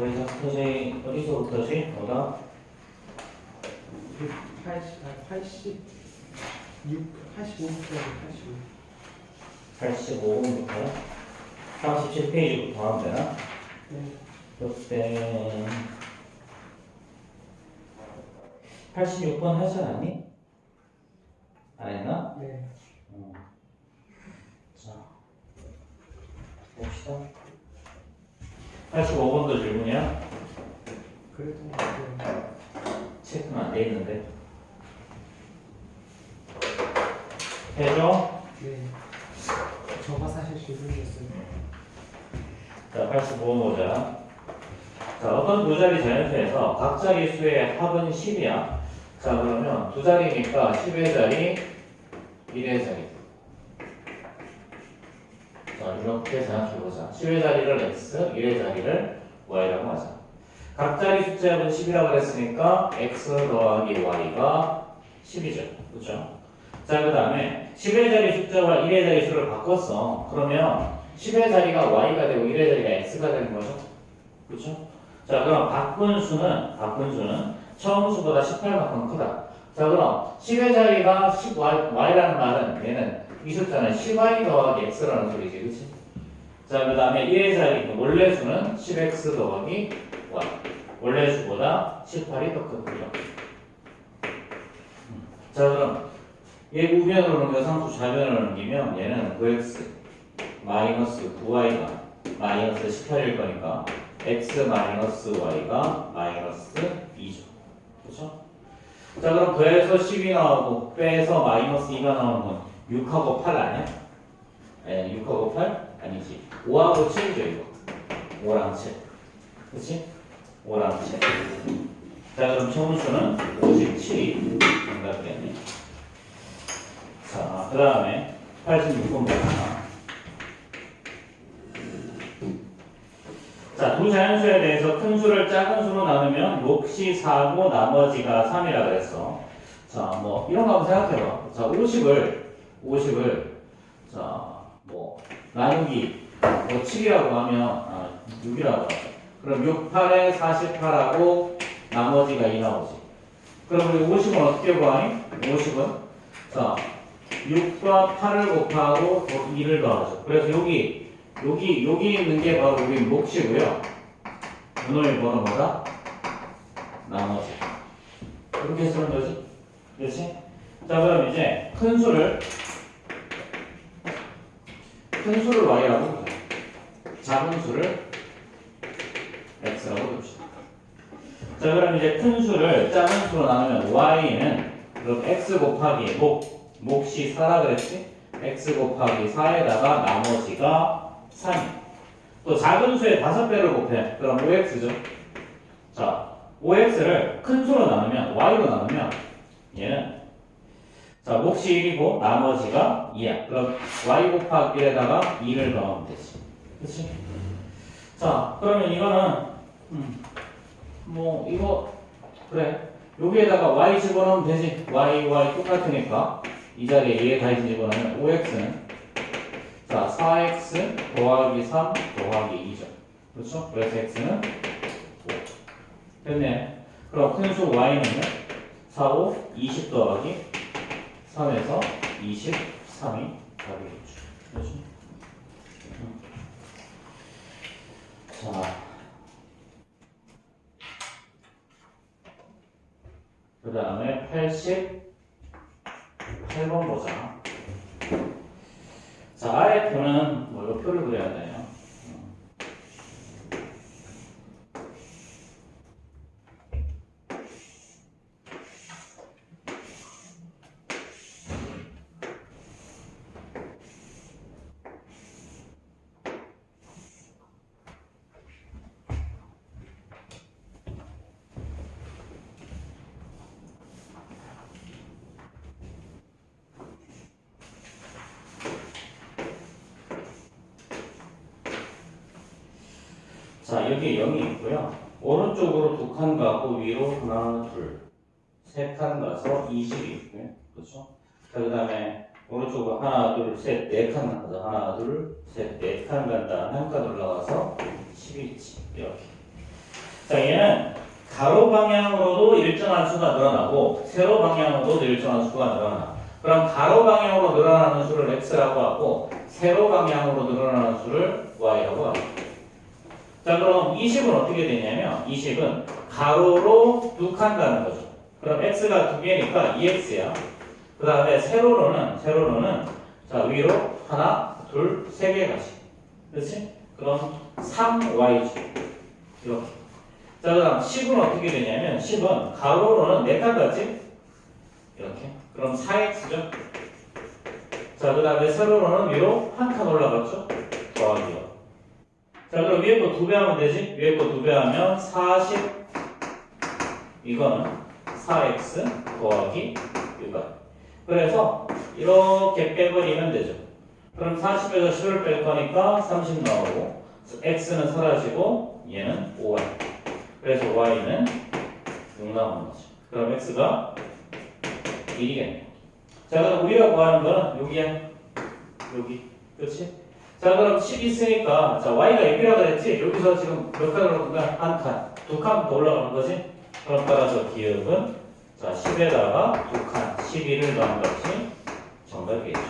어디서부터지? 어디서부터지? 뭐다? 86, 85부터 85. 85분부터요? 37페이지부터 하면 되나? 네. 그때 86번 하지 않았니? 안 했나? 네. 자, 봅시다. 85번도 질문이야? 그랬던 것 같아요. 체크는 안 돼 있는데. 해줘? 네. 저가 사실 질문이었어요. 자, 85번 보자. 자, 어떤 두 자리 자연수에서 각 자리 수의 합은 10이야. 자, 그러면 두 자리니까 10의 자리, 1의 자리. 자, 이렇게 생각해보자. 10의 자리를 x, 1의 자리를 y라고 하자. 각 자리 숫자는 10이라고 그랬으니까 x 더하기 y가 10이죠. 그렇죠? 자, 그 다음에 10의 자리 숫자와 1의 자리 수를 바꿨어. 그러면 10의 자리가 y가 되고 1의 자리가 x가 되는 거죠. 그렇죠? 자, 그럼 바꾼 수는 처음 수보다 18만큼 크다. 자, 그럼 10의 자리가 10y라는 말은 얘는 이 숫자는 10y 더하기 x라는 소리지. 그렇지? 자, 그 다음에 1의 자리, 원래 수는 10x 더하기 y. 원래 수보다 18이 더 큰 거죠. 자, 그럼 얘 우변으로 넘겨 상수 좌변으로 넘기면 얘는 9x 마이너스 9y가 마이너스 18일 거니까 x 마이너스 y가 마이너스 2죠. 그렇죠? 자, 그럼 더해서 10이 나오고 빼서 마이너스 2가 나오는 건 6하고 8 아니야? 네, 6하고 8? 아니지. 5하고 7이죠, 이거. 5랑 7. 그치? 5랑 7. 자, 그럼 처음수는 57이 정답이겠네. 자, 그 다음에 86번 보자. 자, 두 자연수에 대해서 큰 수를 작은 수로 나누면 몫이 4고 나머지가 3이라 그랬어. 자, 뭐 이런 거 한번 생각해봐. 자, 50을 자, 뭐 나누기 뭐 7이라고 하면 6이라고 하자. 그럼 6, 8에 48하고 나머지가 2 나오지. 그럼 우리 50은 어떻게 구하니? 50은 자, 6과 8을 곱하고 2를 더하죠. 그래서 여기 있는 게 바로 우리 몫이고요. 분모의 번호 뭐다? 나머지. 이렇게 쓰는 거지. 그렇지? 자, 그럼 이제 큰 수를 y라고 보자. 작은 수를 x라고 봅시다. 자, 그럼 이제 큰 수를 작은 수로 나누면 y는 그럼 x 곱하기 몫이 4라 그랬지? x 곱하기 4에다가 나머지가 3. 또 작은 수의 5배를 곱해. 그럼 5x죠. 자, 5x를 큰 수로 나누면 y로 나누면 얘는 자, 몫이 1이고 나머지가 2야. 그럼 y 곱하기 1에다가 2를 더하면 되지. 그치? 자, 그러면 이거는 뭐 이거 그래. 여기에다가 y 집어넣으면 되지. y 똑같으니까 이 자리에 얘 다시 집어넣으면 5x는 자, 4x 더하기 3 더하기 2죠. 그렇죠? 그래서 x는 5. 됐네. 그럼 큰 수 y는요? 4, 5, 20 더하기 3에서 23이 답이겠죠. 그렇죠? 자, 그 다음에 88번 보자. 자, 아래 표는 뭐 이거 표를 그려야 돼요. 자, 여기 0이 있고요. 오른쪽으로 2칸 가고 위로 하나, 둘, 3칸 가서 20이 있고요. 그렇죠? 자, 그 다음에 오른쪽으로 하나, 둘, 셋, 4칸 가서 하나, 둘, 셋, 4칸 간 다음에 한 칸 올라가서 10이 있지. 이렇게. 자, 얘는 가로 방향으로도 일정한 수가 늘어나고 세로 방향으로도 일정한 수가 늘어나. 그럼 가로 방향으로 늘어나는 수를 x라고 하고 세로 방향으로 늘어나는 수를 y라고 하고. 자, 그럼 20은 어떻게 되냐면 20은 가로로 두 칸 가는 거죠. 그럼 x가 두 개니까 2x야. 그 다음에 세로로는 자, 위로 하나, 둘, 세 개 가시. 그렇지? 그럼 3y죠. 이렇게. 자, 그다음 10은 어떻게 되냐면 10은 가로로는 4칸 가지? 이렇게. 그럼 4x죠. 자, 그 다음에 세로로는 위로 한 칸 올라갔죠? 더하기요. 자, 그럼 위에 거 2배 하면 되지? 위에 거 2배 하면 40. 이거는 4x 더하기 6y. 그래서 이렇게 빼버리면 되죠. 그럼 40에서 10을 뺄 거니까 30 나오고 x는 사라지고 얘는 5y. 그래서 y는 6 나오는 거죠. 그럼 x가 1이겠네요. 자, 그럼 우리가 구하는 거는 여기야. 여기. 그렇지? 자, 그럼 10 있으니까 자, y가 6이라고 그랬지? 여기서 지금 몇 칸으로 올라가? 한 칸. 2칸 더 올라가는 거지? 그럼 따라서 기억은 자, 10에다가 2칸, 11을 넣은 것이 정답이겠죠.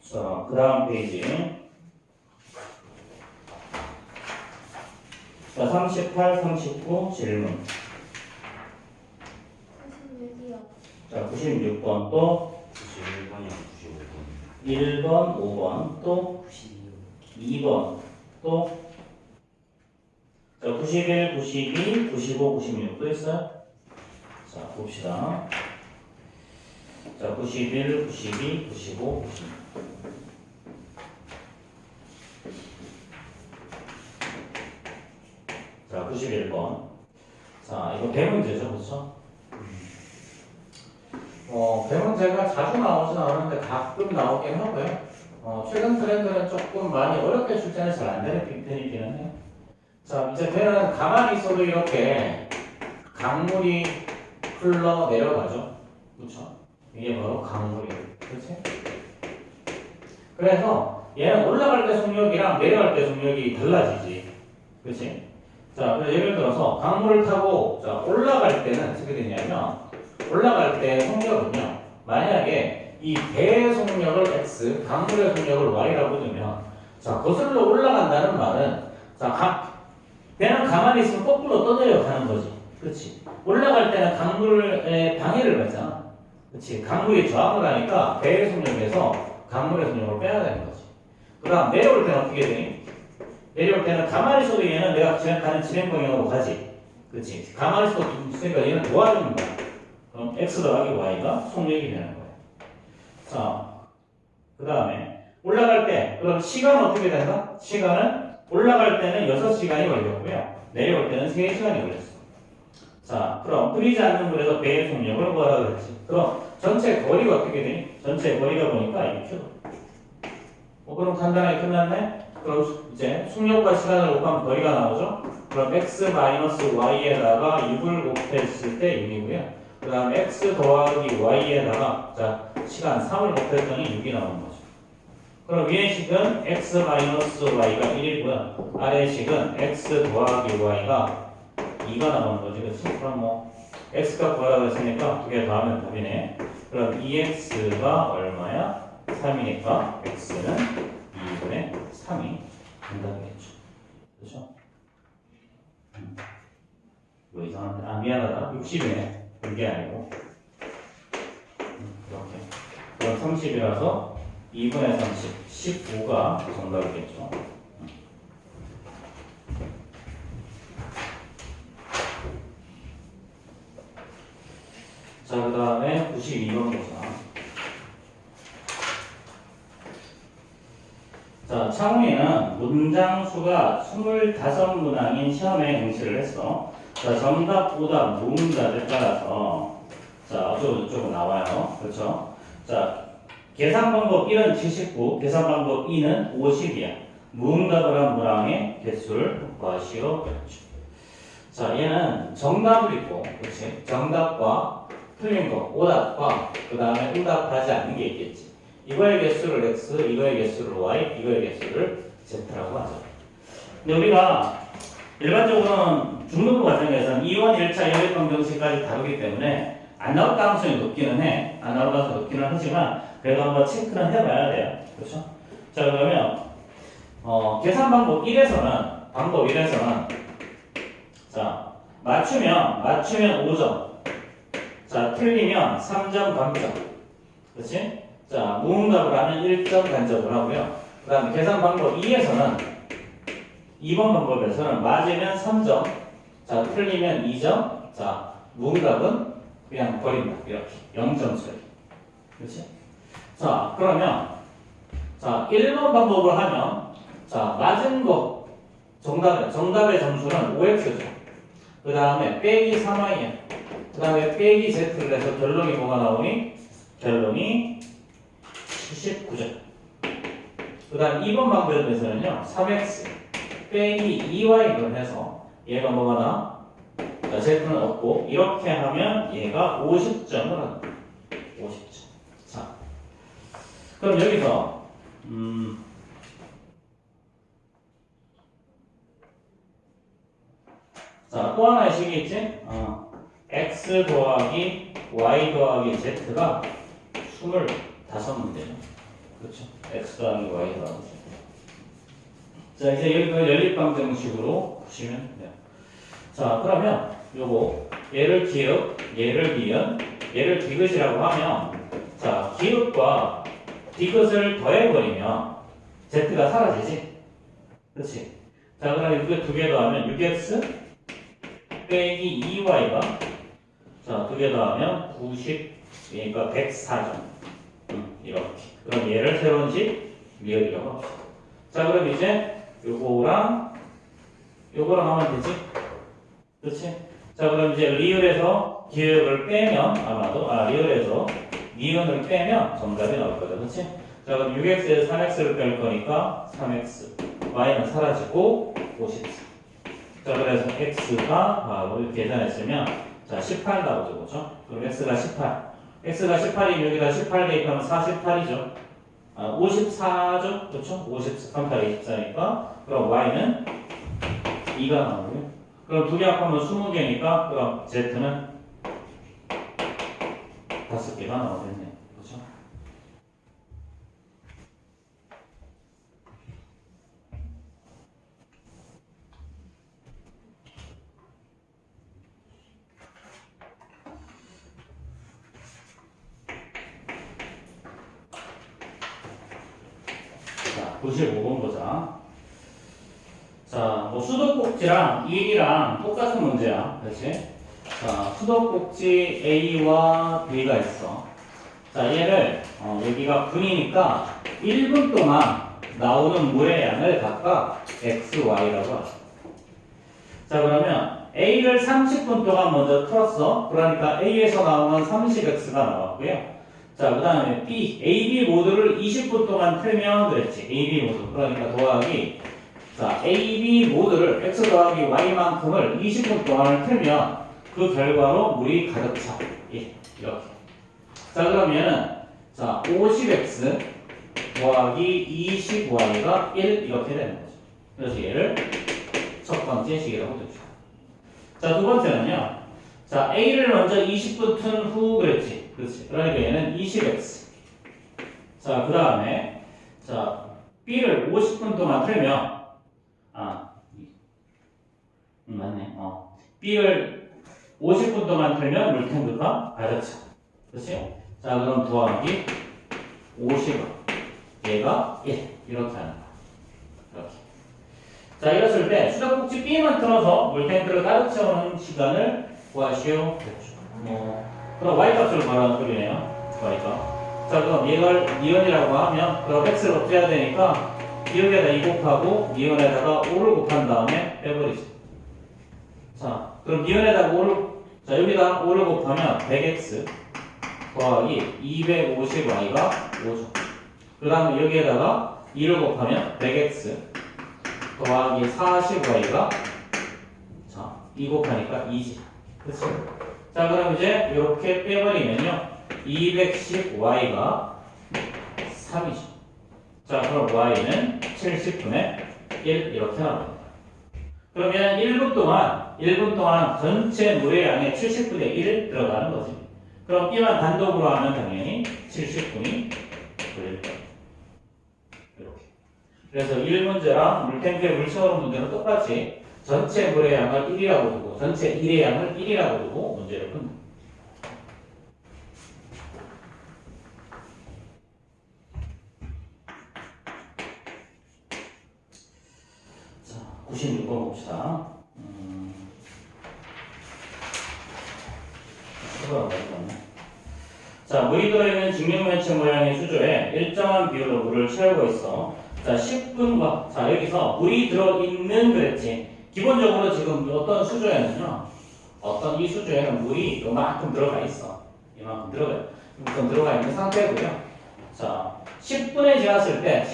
자, 그 다음 페이지. 자, 38, 39 질문. 46이요. 자, 96번 또 91번이랑 95번 1번, 5번 또 2번 또 자, 91, 92, 95, 96 또 있어요? 자, 봅시다. 자, 91, 92, 95, 96. 자, 91번. 자, 이거 배문제죠, 그렇죠? 배문제가 자주 나오진 않는데 가끔 나오긴 하고요. 최근 트렌드는 조금 많이 어렵게 출제는 잘 안 되는 편이기는 해요. 자, 이제 배는 가만히 있어도 이렇게 강물이 흘러 내려가죠. 그렇죠? 이게 바로 강물이에요. 그렇지? 그래서 얘는 올라갈 때 속력이랑 내려갈 때 속력이 달라지지. 그렇지? 자, 그래서 예를 들어서 강물을 타고 자, 올라갈 때는 어떻게 되냐면 올라갈 때 속력은요. 만약에 이 배의 속력을 x, 강물의 속력을 y라고 두면 자, 거슬러 올라간다는 말은 자, 배는 가만히 있으면 거꾸로 떠내려가는 거지. 그렇지? 올라갈 때는 강물의 방해를 받잖아. 그렇지? 강물이 저항을 하니까 배의 속력에서 강물의 속력을 빼야 되는 거지. 그 다음 내려올 때는 어떻게 되니? 내려올 때는 가만히 있어도 얘는 내가 가는 진행 방향으로 가지. 그렇지? 가만히 있으니까 얘는 도와주는 거야. 그럼 x 더하기 y가 속력이 되는 거야. 자, 그 다음에 올라갈 때 그럼 시간은 어떻게 된다? 시간은 올라갈 때는 6시간이 걸렸고요. 내려올 때는 3시간이 걸렸어. 자, 그럼 흐리지 않는 물에서 배의 속력을 뭐라 그랬지? 그럼 전체 거리가 어떻게 되니? 전체 거리가 보니까 2km. 그럼 간단하게 끝났네? 그럼 이제 속력과 시간을 곱하면 거리가 나오죠? 그럼 x-y에다가 6을 곱했을 때 6이고요. 그 다음에 x 더하기 y에다가 자, 시간 3을 곱했더니 6이 나오는 거죠. 그럼 위의 식은 x-y가 1이고요. 아래 식은 x 더하기 y가 2가 나오는 거지. 그렇지? 그럼 뭐 x가 구하라고 했으니까 두 개 더하면 답이네. 그럼 2x가 얼마야? 3이니까 x는 2분의 3이 정답이겠죠. 그렇죠? 이거 이상한데? 아, 미안하다. 60이네. 이게 아니고 이렇게. 그럼 30이라서 2분의 30, 19가 정답이겠죠. 자, 그 다음에 92번 보자. 자, 창훈이는 문장 수가 25문항인 시험에 응시를 했어. 자, 정답, 오답, 무응답에 따라서 자, 어쩌고저쩌고 나와요. 그렇죠? 자, 계산 방법 1은 79, 계산 방법 2는 50이야. 무응답을 한 문항의 개수를 구하시오. 그렇죠. 자, 얘는 정답을 있고, 그렇지? 정답과 틀린 거, 오답과 그 다음에 응답하지 않는 게 있겠지. 이거의 개수를 x, 이거의 개수를 y, 이거의 개수를 z라고 하죠. 근데 우리가 일반적으로는 중등부 과정에서는 2원 1차 연립방 정식까지 다루기 때문에 안 나올 가능성이 높기는 해. 안 나올 가능성이 높기는 하지만 그래도 한번 체크는 해봐야 돼요. 그렇죠? 자, 그러면 계산 방법 1에서는 자, 맞추면 5점. 자, 틀리면 3점 감점. 그렇지? 자, 무응답을 하면 1점 간접을 하고요. 그 다음에 계산 방법 2에서는 2번 방법에서는 맞으면 3점. 자, 틀리면 2점. 자, 무응답은 그냥 버린다. 이렇게 0점 처리. 그렇지? 자, 그러면 자, 1번 방법을 하면 자, 맞은 거 정답의 점수는 5x죠. 그 다음에 빼기 3y야. 그 다음에 빼기 z를 해서 결론이 뭐가 나오니? 결론이 79점. 그 다음 2번 방법에서는요, 3x 빼기 2y를 해서 얘가 뭐가 나? 자, z는 없고, 이렇게 하면 얘가 50점을 한다. 50점. 자, 그럼 여기서, 자, 또 하나의 식이 있지? x 더하기 y 더하기 z가 25문제죠. 그렇죠? x 더하기 y 더하기 z. 자, 이제 여기 연립방 정식으로 보시면 돼요. 자, 그러면 요거 얘를 기읍, 얘를 비은, 얘를 디귿이라고 하면 자, 기읍과 디귿을 더해버리면 z가 사라지지? 그렇지? 자, 그럼 이거 두 개 더하면 6x 빼기 2y가 자, 두 개 더하면 90, 그러니까 104점. 이렇게. 그럼 얘를 새로운 식 리얼이라고 합시다. 자, 그럼 이제 요거랑 하면 되지? 그렇지? 자, 그럼 이제 리얼에서 기억을 빼면 아마도 리얼에서 니은을 빼면 정답이 나올 거죠. 그렇지? 자, 그럼 6x에서 3x를 뺄 거니까 3x, y는 사라지고 54. 자, 그래서 x가 바로 이렇게 계산했으면 자, 18 나오죠. 그렇죠? 그럼 x가 18. x가 18이면 여기다 18 대입하면 48이죠. 54죠? 그렇죠? 53, 8, 24니까 그럼 y는 2가 나오고요. 그럼 두 개 합하면 20개니까 그럼 z는 5개가 나오겠네요. 그렇죠? 자, 95번 보자. 자, 뭐 수도꼭지랑 1이랑 똑같은 문제야. 그렇지? 자, 수도꼭지 A와 B가 있어. 자, 얘를 여기가 분이니까 1분 동안 나오는 물의 양을 각각 X, Y라고 하죠. 자, 그러면 A를 30분 동안 먼저 틀었어. 그러니까 A에서 나오는 30X가 나왔고요. 자, 그 다음에 B, A, B 모두를 20분 동안 틀면 그랬지. A, B 모두. 그러니까 더하기. 자, A, B 모두를 X 더하기 Y만큼을 20분 동안을 틀면 그 결과로 물이 가득 차. 예, 이렇게. 자, 그러면은, 자, 50X 더하기 20Y가 1 이렇게 되는 거죠. 그래서 얘를 첫 번째 식이라고 둡시다. 자, 두 번째는요. 자, A를 먼저 20분 튼 후 그랬지. 그렇지. 그러니까 얘는 20X. 자, 그 다음에, 자, B를 50분 동안 틀면, 맞네. B를 50분 동안 틀면 물탱크가 가득 차. 그렇지? 자, 그럼 더하기 50원. 얘가 1. 이렇게 하는 거야. 이렇게. 자, 이랬을 때 수도꼭지 B만 틀어서 물탱크를 가득 채우는 시간을 구하시오. 그럼 Y값을 말하는 소리네요. Y값. 자, 그럼 얘를 니은이라고 하면 그럼 X를 없애야 되니까 기억에다 2 곱하고 니은에다가 5를 곱한 다음에 빼버리지. 자, 그럼 니은에다가 5를 자, 여기다 5를 곱하면 100X 더하기 250Y가 5죠. 그 다음에 여기에다가 2를 곱하면 100X 더하기 40Y가 자, 2 곱하니까 2지. 그치? 자, 그럼 이제 이렇게 빼버리면요 210Y가 3이죠. 자, 그럼 y는 70분의 1 이렇게 나옵니다. 그러면 1분 동안 전체 물의 양의 70분의 1 들어가는 거지. 그럼 b만 단독으로 하면 당연히 70분이 걸릴 거예요. 이렇게. 그래서 1문제랑 물탱크의 물 채우는 문제는 똑같이 전체 물의 양을 1이라고 두고 전체 1의 양을 1이라고 두고 문제를 푼다. 자, 96번 봅시다. 자, 물이 들어있는 직육면체 모양의 수조에 일정한 비율로 물을 채우고 있어. 자, 10분과 자 여기서 물이 들어있는 그랬지. 기본적으로 지금 어떤 수조에는요. 어떤 이 수조에는 물이 이만큼 들어가 있어. 이만큼 들어가 있는 상태고요. 자, 10분이 지났을 때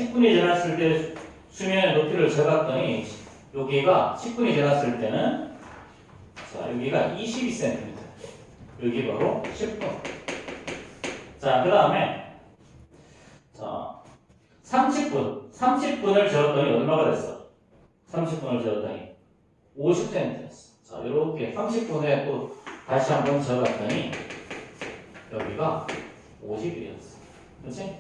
수면의 높이를 재봤더니 여기가 10분이 지났을 때는 자, 여기가 22cm. 여기 바로 10분. 자, 그 다음에 자 30분을 재웠더니 얼마가 됐어? 30분을 재웠더니 50cm였어. 자, 이렇게 30분에 또 다시 한번 재봤더니 여기가 50이었어. 그렇지?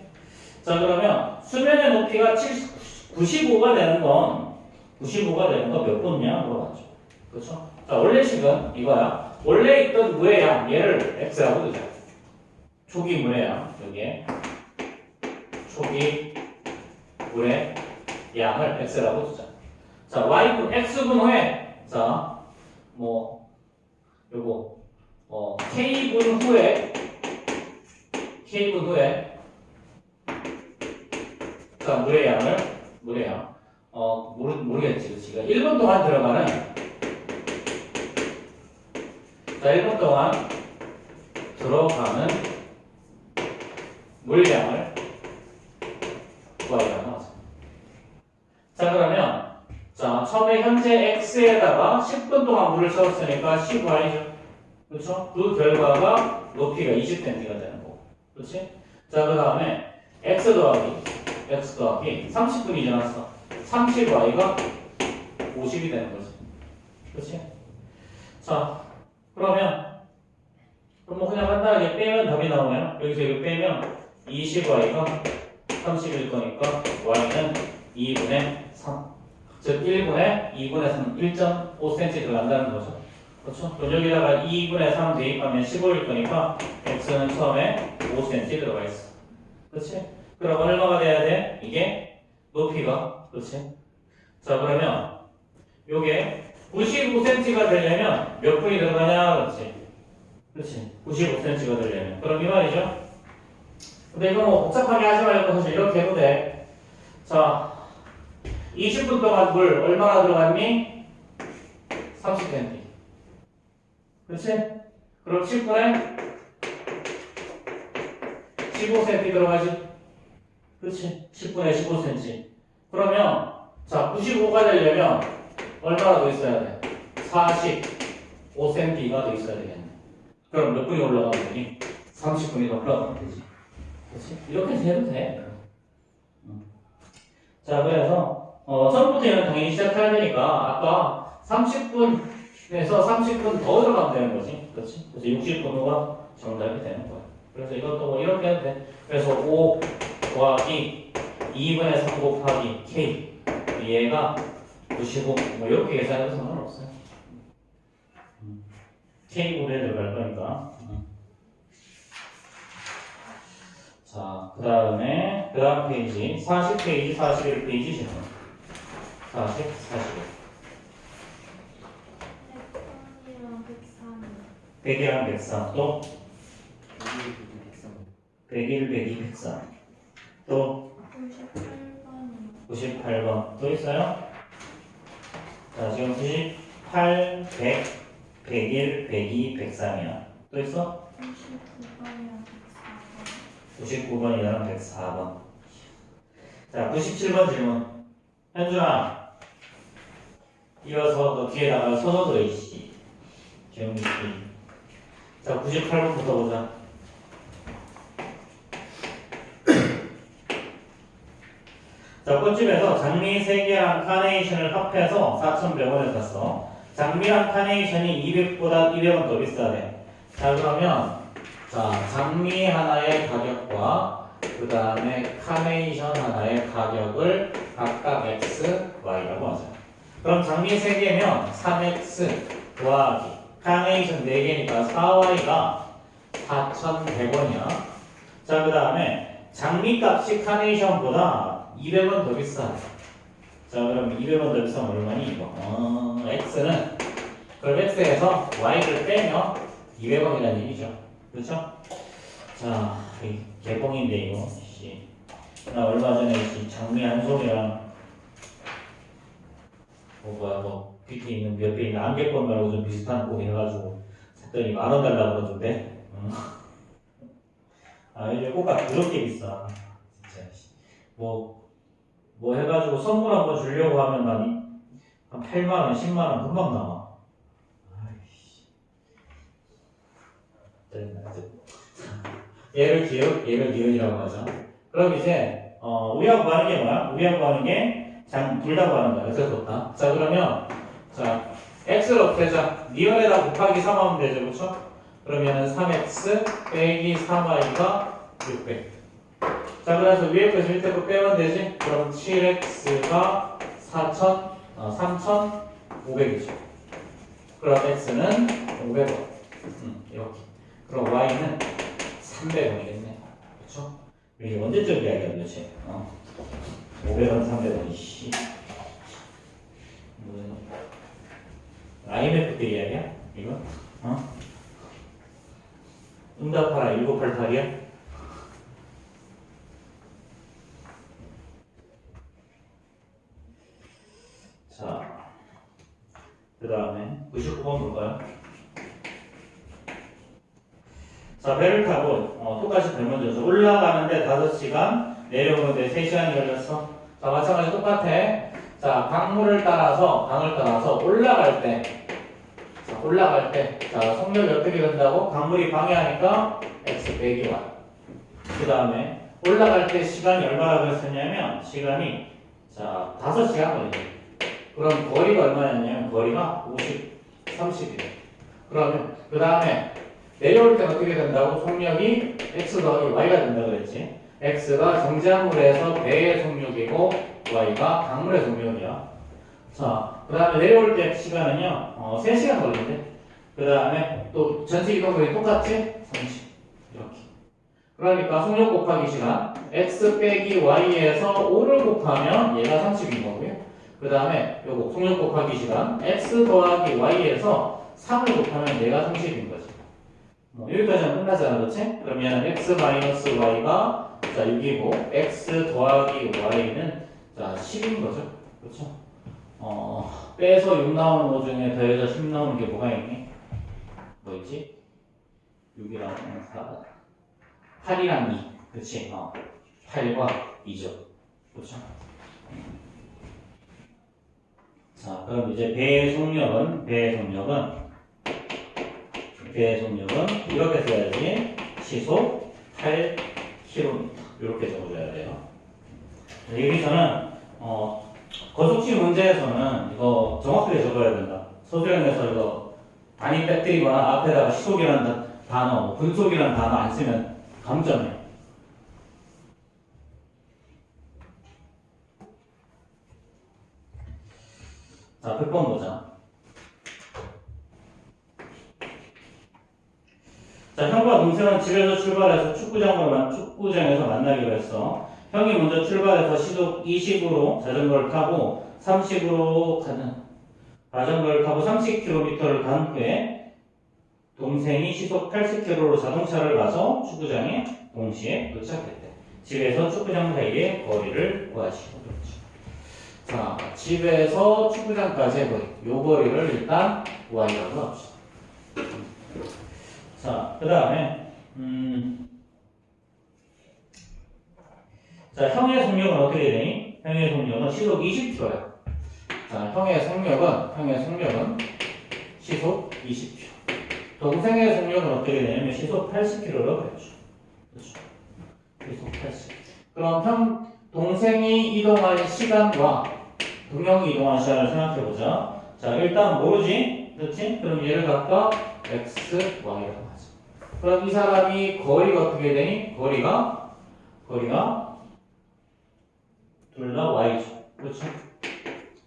자, 그러면 수면의 높이가 95가 되는 건 몇 분이냐 물어봤죠. 그렇죠? 자, 원래식은 이거야. 원래 있던 물의 양 얘를 x라고 두자. 초기 물의 양 여기에 초기 물의 양을 x라고 두자. 자, y분 x분 후에 자, 뭐 요거 k분 후에 자, 물의 양 모르겠지, 그치? 1분 동안 들어가는 자, 1분 동안 들어가는 물량을 y라고 하죠. 자, 그러면 자, 처음에 현재 x에다가 10분 동안 물을 채웠으니까 10y죠. 그렇죠? 그 결과가 높이가 20cm가 되는 거고. 그렇지? 자, 그 다음에 x 더하기 30분이 지났어. 30y가 50이 되는 거지. 그렇지? 자, 그러면 뭐 그냥 간단하게 빼면 답이 나오네요. 여기서 이거 빼면 20y가 30일 거니까 y는 2분의 3. 즉 1분의 2분의 3, 1.5cm 들어간다는 거죠. 그렇죠? 그럼 여기다가 2분의 3 대입하면 15일 거니까 x는 처음에 5cm 들어가 있어. 그렇지? 그럼 얼마가 돼야 돼? 이게 높이가. 그렇지? 자, 그러면 요게 95cm가 되려면 몇 분이 들어가냐? 그렇지? 그렇지? 95cm가 되려면. 그럼 이 말이죠? 근데 이거 뭐 복잡하게 하지 말고 사실 이렇게 해도 돼. 자, 20분 동안 물 얼마나 들어갔니? 30cm. 그렇지? 그럼 10분에 15cm 들어가지? 그렇지? 10분에 15cm. 그러면 자, 95가 되려면 얼마나 더 있어야 돼? 45cm가 더 있어야 되겠네. 그럼 몇 분이 올라가면 되니? 30분이 더 올라가면 되지. 그렇지? 이렇게 해도 돼. 자, 그래서 처음부터 얘는 당연히 시작해야 되니까 아까 30분에서 30분 더 들어가면 되는 거지. 그렇지? 그래서 60분 후가 정답이 되는 거야. 그래서 이것도 뭐 이렇게 해도 돼. 그래서 5 더하기 2분의 3 곱하기 k 얘가 95 뭐 이렇게 계산해도 상관없어요. k분에 들어갈 거니까. 자, 그 다음 페이지 40페이지 41페이지 질문 40, 41 100이랑 103 또 101, 102, 103 또 98번 또 있어요? 자, 지금 98, 100, 101, 102, 103이야. 또 있어? 99번이랑 104번. 자, 97번 질문. 현준아, 이어서 너 뒤에다가 선호도 이씨. 경기. 자, 98번부터 보자. 자, 꽃집에서 장미 3개랑 카네이션을 합해서 4,100원에 샀어. 장미랑 카네이션이 200원 더 비싸대. 자, 그러면 자, 장미 하나의 가격과 그 다음에 카네이션 하나의 가격을 각각 x, y라고 하자. 그럼 장미 3개면 3x 더하기 카네이션 4개니까 4y가 4,100원이야. 자, 그 다음에 장미 값이 카네이션보다 200원 더 비싸. 자, 그럼 200원 더 비싸면 얼마니? 이거. x는 그럼 x에서 y를 빼면 200원이라는 얘기죠. 그렇죠? 자, 이 개봉인데 이거. 씨. 나 얼마 전에 이 장미 한 송이랑 뭐 밑에 있는 옆에 있는 안개꽃 말고 좀 비슷한 꽃 해가지고 샀더니 10,000원 달라고 그러던데. 아, 요즘 꽃값 그렇게 비싸. 진짜. 뭐 해가지고 선물 한번 주려고 하면 한 8만원, 10만원 금방 나와. 아이씨. 얘를 기억, 얘를 니은이라고 하죠. 그럼 이제, 우리하고 구하는 게 뭐야? 우리하고 구하는 게 둘 다 구하는 거야. 어쩔 수 없다. 자, 그러면, 자, x를 어떻게 하자? 니은에다 곱하기 3 하면 되죠. 그렇죠? 그러면은 3x 빼기 3y가 600. 자, 그래서 위에 것을 밑에 거 빼면 되지? 그럼 7x가 3,500이죠. 그럼 x는 500원. 이렇게. 그럼 y는 300원이겠네. 그렇죠? 이게 언제적 이야기야, 도대체? 500원, 300원, 이씨. IMF 때 이야기야? 이거? 응답하라 1988이야? 자, 그 다음에 99번 볼까요? 자, 배를 타고 똑같이 젊어져서 올라가는데 5시간, 내려오는데 3시간이 걸렸어. 자, 마찬가지 똑같아. 자, 강을 따라서 올라갈 때, 자, 속력이 어떻게 된다고? 강물이 방해하니까 x 빼기 y. 그 다음에 올라갈 때 시간이 얼마라고 했었냐면, 시간이, 자, 5시간 걸리죠. 그럼 거리가 얼마였냐면, 거리가 30이래. 그러면, 그 다음에, 내려올 때는 어떻게 된다고? 속력이 x 더하기 y가 된다고 그랬지. x가 정지항물에서 배의 속력이고 y가 강물의 속력이야. 자, 그 다음에 내려올 때 시간은요 3시간 걸린대. 그 다음에 또 전체 이동거리 똑같지? 30 이렇게. 그러니까 속력 곱하기 시간 x 빼기 y에서 5를 곱하면 얘가 30인 거고요. 그 다음에 요거 속력 곱하기 시간 x 더하기 y에서 3을 곱하면 얘가 30인 거지. 여기까지는 끝나잖아, 그렇지? 그러면 x 마이너스 y가 자 6이고 x 더하기 y는 자 10인 거죠, 그렇죠? 빼서 6 나오는 거 중에 더해서 10 나오는 게 뭐가 있니? 뭐 있지? 6이랑 4, 8이랑 2, 그렇지? 8과 2죠, 그렇죠? 자, 그럼 이제 배의 속력은 이렇게 써야지. 시속 8km 이렇게 적어줘야 돼요. 여기서는 거속시 문제에서는 이거 정확하게 적어야 된다. 소수형에서 이거 단위 빼뜨리거나 앞에다가 시속이라는 단어, 분속이라는 단어 안 쓰면 감점이야. 자, 100번 보자. 자, 형과 동생은 집에서 출발해서 축구장에서 만나기로 했어. 형이 먼저 출발해서 시속 20으로 자전거를 타고 30km를 간 후에 동생이 시속 80km로 자동차를 가서 축구장에 동시에 도착했대. 집에서 축구장 사이의 거리를 구하시오. 자, 집에서 축구장까지의 거리. 요 거리를 일단 y라고 합시다. 자, 그 다음에 자, 형의 속력은 어떻게 되니? 형의 속력은 시속 20km야. 자, 형의 속력은 시속 20km. 동생의 속력은 어떻게 되냐면 시속 80km로 그랬죠. 그렇죠. 시속 80. 그럼 동생이 이동한 시간과 동영이 이동한 시간을 생각해보자. 자, 일단 모르지? 그렇지? 그럼 얘를 갖다 x, y라고 하자. 그럼 이 사람이 거리가 어떻게 되니? 거리가 둘 다 y죠. 그렇죠?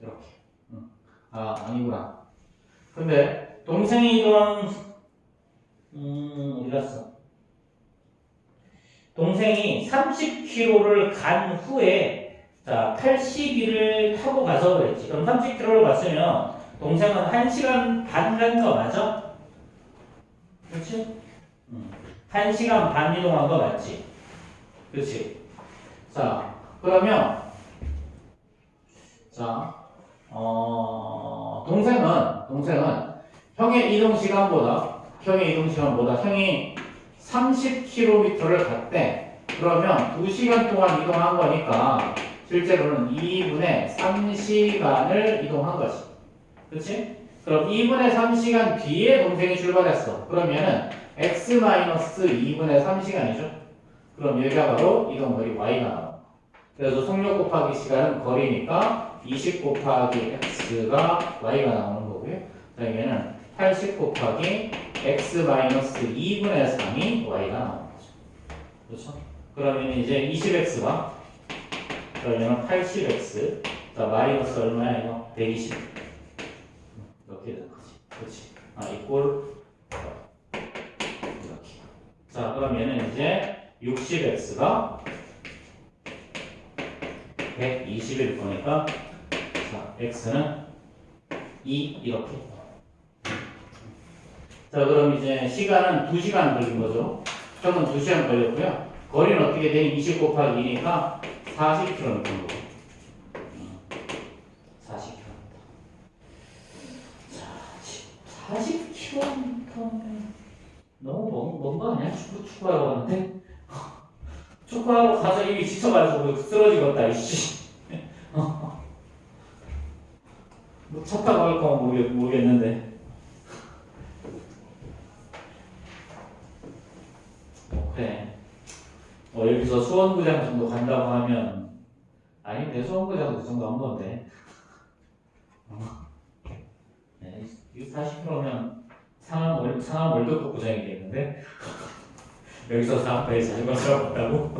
이렇게. 아니구나. 근데 동생이 이동한 어디 갔어? 동생이 30km를 간 후에 자 80일을 타고 가서 그랬지. 그럼 30km를 갔으면 동생은 1시간 반 간 거 맞아? 그렇지? 1시간 반 이동한 거 맞지? 그렇지? 자 그러면 자 동생은 형의 이동 시간보다 형이 30km를 갔대. 그러면 2시간 동안 이동한 거니까 실제로는 2분의 3시간을 이동한 거지. 그렇지? 그럼 2분의 3시간 뒤에 동생이 출발했어. 그러면은 x-2분의 3시간이죠. 그럼 여기가 바로 이동 거리 y가 나와. 그래서 속력 곱하기 시간은 거리니까 20 곱하기 x가 y가 나오는 거고요. 자, 여기는 80 곱하기 x-2분의 3이 y가 나오는 거죠. 그렇죠? 그러면 이제 20x가 그러면 80x 자 마이너스 얼마야 이거? 120 이렇게 되는 거지. 그렇지? 이꼴 이렇게. 자 그러면은 이제 60x가 120일 거니까 자 x는 2 이렇게. 자 그럼 이제 시간은 2시간 걸린 거죠. 형은 2시간 걸렸고요. 거리는 어떻게 되니? 20 곱하기 2니까 40km 거고. 40km. 자, 40km면 너무 먼 거 아니야? 축구하러 가는데? 축구하러 가서 이미 지쳐가지고 쓰러지겠다, 이씨. 뭐 차 타고 갈 거면 모르겠는데. 그래. 여기서 수원구장 정도 간다고 하면 아닌데 수원구장도 그 정도 한 건데. 네, 40km면 상암 월드컵 구장이 되겠는데 여기서 상암까지 자전거 타고 간다고?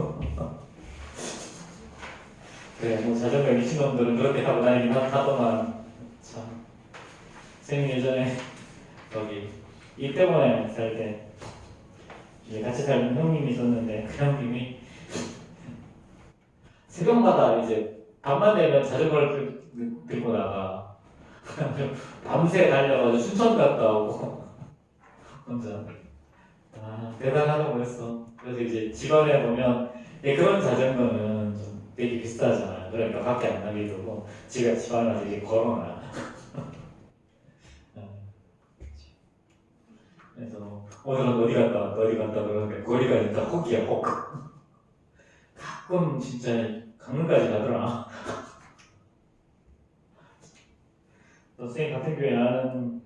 그래, 뭐 자전거 미친놈들은 그렇게 타고 다니긴 하더만. 참. 선생님 예전에 거기 이태원에 살 때 같이 살던 형님이 있었는데 그 형님이 새벽마다 이제 밤만 되면 자전거를 들고 나가. 밤새 달려가지고 춘천 갔다 오고 혼자. 대단하다고 했어. 그래서 이제 집안에 보면 그런 자전거는 좀 되게 비싸잖아. 그러니까 밖에 안 나게 두고 집안에 와서 이제 걸어놔. 그래서 오늘은 어디 갔다 그러는데 거리가 진짜 혹이야 혹. 가끔 진짜 강릉까지 가더라. 선생님 같은 교회 아는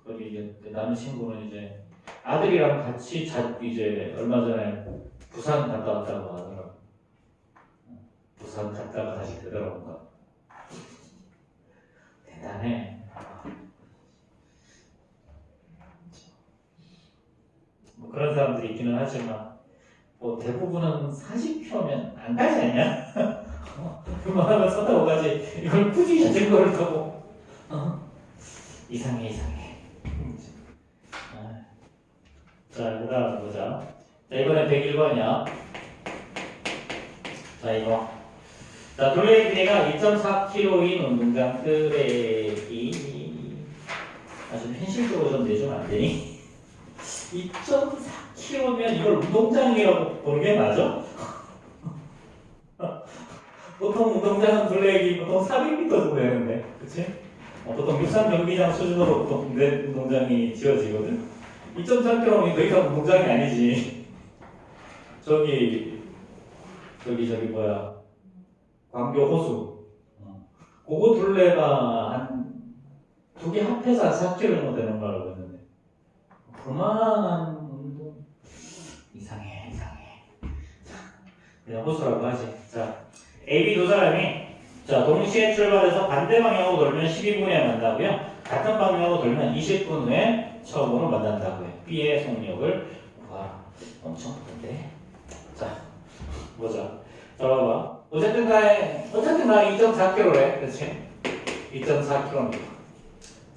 거기 이제 나는 친구는 이제 아들이랑 같이 이제 얼마 전에 부산 갔다 왔다고 하더라고. 부산 갔다가 다시 되돌아온 거. 대단해. 뭐 그런 사람들이 있기는 하지만 뭐 대부분은 40km면 안 가지 않냐? 그만하면 차 타고 가지. 이걸 굳이 자전거를 타고 이상해. 자, 그 다음 보자. 자, 이번엔 101번이야. 자, 이거. 자, 둘레의 길이가 2.4km인 운동장 트랙이 좀 현실적으로 좀 내주면 안 되니? 2.4km면 이걸 운동장이라고 보는 게 맞아? 보통 운동장은 둘레기 보통 400m 정도 되는데, 그치? 보통 육상 경기장 수준으로 보통 운동장이 지어지거든? 2.4km면 더 이상 운동장이 아니지. 저기 뭐야. 광교 호수. 그거 둘레가 한 두 개 합해서 한 4km 정도 되는 걸 알고 있는데. 그만한 운동. 이상해. 그냥 호수라고 하지. 자, A, B 두 사람이 자 동시에 출발해서 반대 방향으로 돌면 12분 후에 만나고요. 같은 방향으로 돌면 20분 후에 처음으로 만난다고요. B의 속력을 와 엄청 큰데. 자, 보자. 자, 봐봐. 어쨌든 나 2.4km래, 그렇지? 2.4km.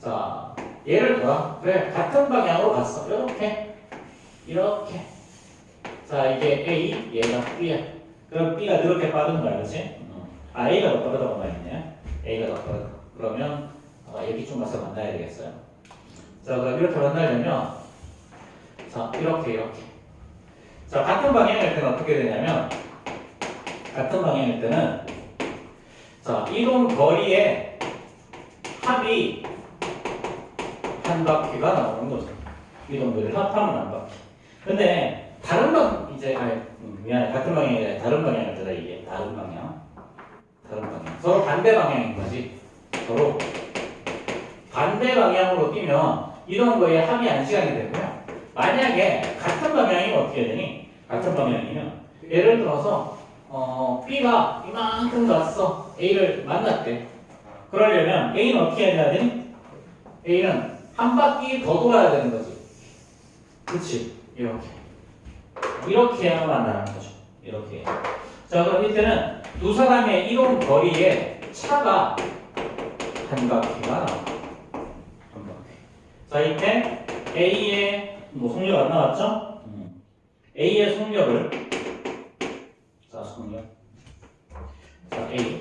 자, 예를 들어, 그래 같은 방향으로 갔어. 이렇게. 자, 이게 A, 얘가 B야. 그럼 B가 이렇게 빠른 거야, 그렇지? A가 더 빠르다고 말했네. A가 더 빠르다. 그러면 여기 좀 가서 만나야 되겠어요. 자, 그럼 이렇게 만나려면 자, 이렇게. 자, 같은 방향일 때는 어떻게 되냐면 같은 방향일 때는 자, 이동 거리의 합이 한 바퀴가 나오는 거죠. 이동 거리를 합하면 한 바퀴. 근데 다른 미안해. 같은 방향이 아니라 다른 방향일 때다 이게. 다른 방향. 서로 반대 방향인 거지. 서로 반대 방향으로 뛰면 이동 거리의 합이 1시간이 되고요. 만약에 같은 방향이면 어떻게 되니? 같은 방향이면 예를 들어서 B가 이만큼 갔어. A를 만났대. 그러려면 A는 어떻게 해야 되니? A는 한 바퀴 더 돌아야 되는 거지. 그치? 이렇게 해야만 만나는 거죠. 이렇게. 자, 그럼 이때는 두 사람의 이동 거리에 차가 한 바퀴가 나와. 한 바퀴. 자, 이때 A의 속력 안 나왔죠? A의 속력을 속력. 자, A,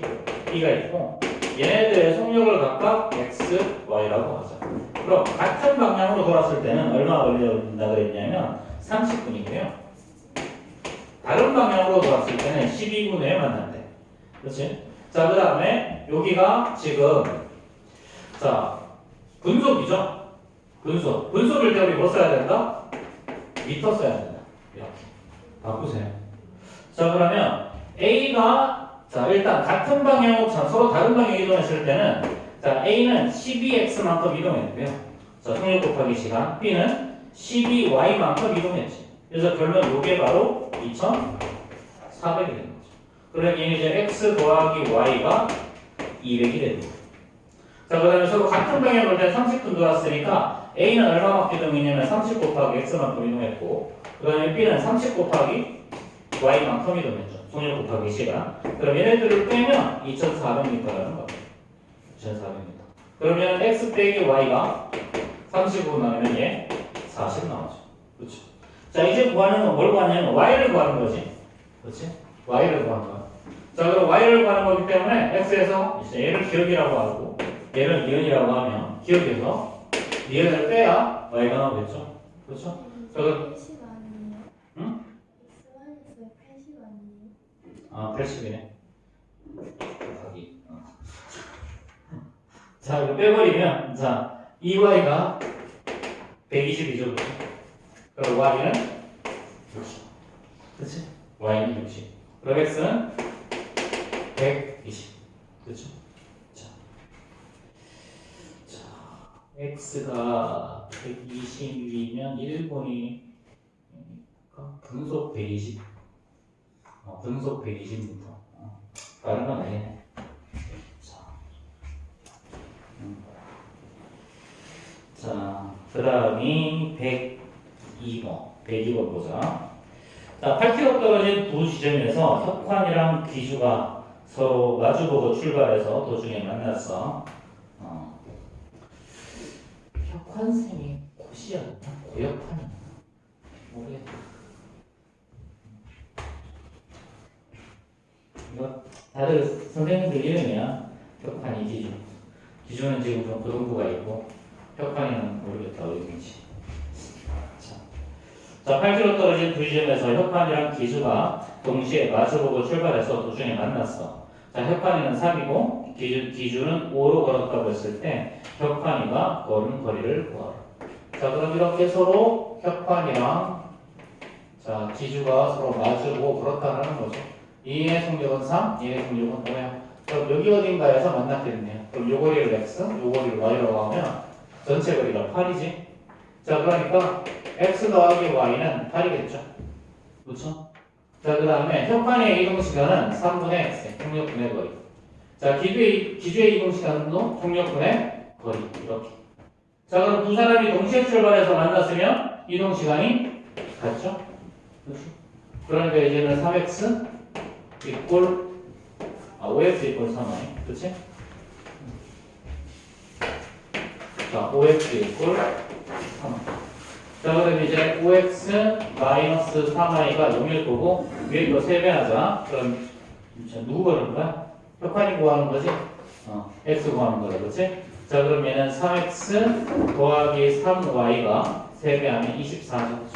B가 있고 얘네들의 속력을 각각 X, Y라고 하자. 그럼 같은 방향으로 돌았을 때는 얼마 걸린다 그랬냐면 30분이고요. 다른 방향으로 돌았을 때는 12분 후에 만난대. 그렇지? 자, 그 다음에 여기가 지금 자 분속이죠? 분속일 때 우리 뭐 써야 된다? 미터 써야 된다. 이렇게 바꾸세요. 자, 그러면 A가 자 일단 같은 방향으로 서로 다른 방향 이동했을 때는 자 A는 12x만큼 이동했고요. 자, 속력 곱하기 시간. B는 12y만큼 이동했지. 그래서 결론 요게 바로 2,400이 되는 거죠. 그러면 얘는 이제 x 더하기 y가 200이 되는 거죠. 자, 그 다음에 서로 같은 방향으로 때 30분 돌았으니까 A는 얼마만큼 이동했냐면 30 곱하기 x만큼 이동했고 그 다음에 B는 30 곱하기 y만큼 이동했죠. 속력 곱하기 시간. 그럼 얘네들을 빼면 2,400m라는 거예요. 2,400m. 그러면 x 빼기 y가 35 나오면 얘 40 나오죠. 그렇죠. 자, 이제 구하는 건 뭘 구하냐면 y를 구하는 거지. 그렇지? y를 구하는 거야. 자, 그럼 y를 구하는 거기 때문에 x에서 이제 얘를 기억이라고 하고 얘를 니은이라고 하면 기억에서 니은을 빼야 y가 나오겠죠. 그렇죠? 자, 그럼 80 아니에요? 응? X1에서 80 아니에요? 아, 80이네. 여기. 자, 이거 빼버리면 자 2y가 120이죠. 그럼 y는 60. 그렇지? y는 60. 그럼 x는 120. 그렇죠? 자, x가 120이면 1분이 분속 120. 분속 120m. 다른 건 아니네. 자, 그 다음이 102번 보자. 자, 8km 떨어진 두 지점에서 혁환이랑 기주가 서로 마주보고 출발해서 도중에 만났어. 혁환생이 고시였나? 고혁환이었나? 모르겠다. 이거 다들 선생님들 이름이야. 혁환이 기주. 기주는 지금 좀 고등부가 있고 혁환이는 모르겠다 어디인지. 자, 8km 떨어진 두 지점에서 혁환이랑 기주가 동시에 마주보고 출발해서 도중에 만났어. 자, 혁환이는 3이고 기주는 5로 걸었다고 했을 때 혁환이가 걸은 거리를 구하라. 자, 그럼 이렇게 서로 혁환이랑 자 기주가 서로 마주보고 걸었다는 거죠. 얘의 속력은 3, 얘의 속력은 5야. 그럼 여기 어딘가에서 만났겠네요. 그럼 요 거리를 x, 요 거리를 y라고 하면 전체 거리가 8이지. 자, 그러니까 x 더하기 y는 8이겠죠. 그렇죠? 자, 자, 그 다음에 현판의 이동시간은 3분의 x, 통력분의 거리. 자, 기주의 이동시간도 통력분의 거리. 이렇게. 자, 그럼 두 사람이 동시에 출발해서 만났으면 이동시간이 같죠? 그렇죠? 그러니까 이제는 3x 이꼴 5x 이꼴 3y. 그렇지? 자, 5x 이꼴 3y. 자, 그럼 이제 5x 마이너스 3y가 0일 거고 위에 이거 3배 하자. 그럼 누구 구하는 거야? 혁환이 구하는 거지? x 구하는 거라, 그렇지? 자, 그럼 얘는 3x 더하기 3y가 3배 하면 24죠.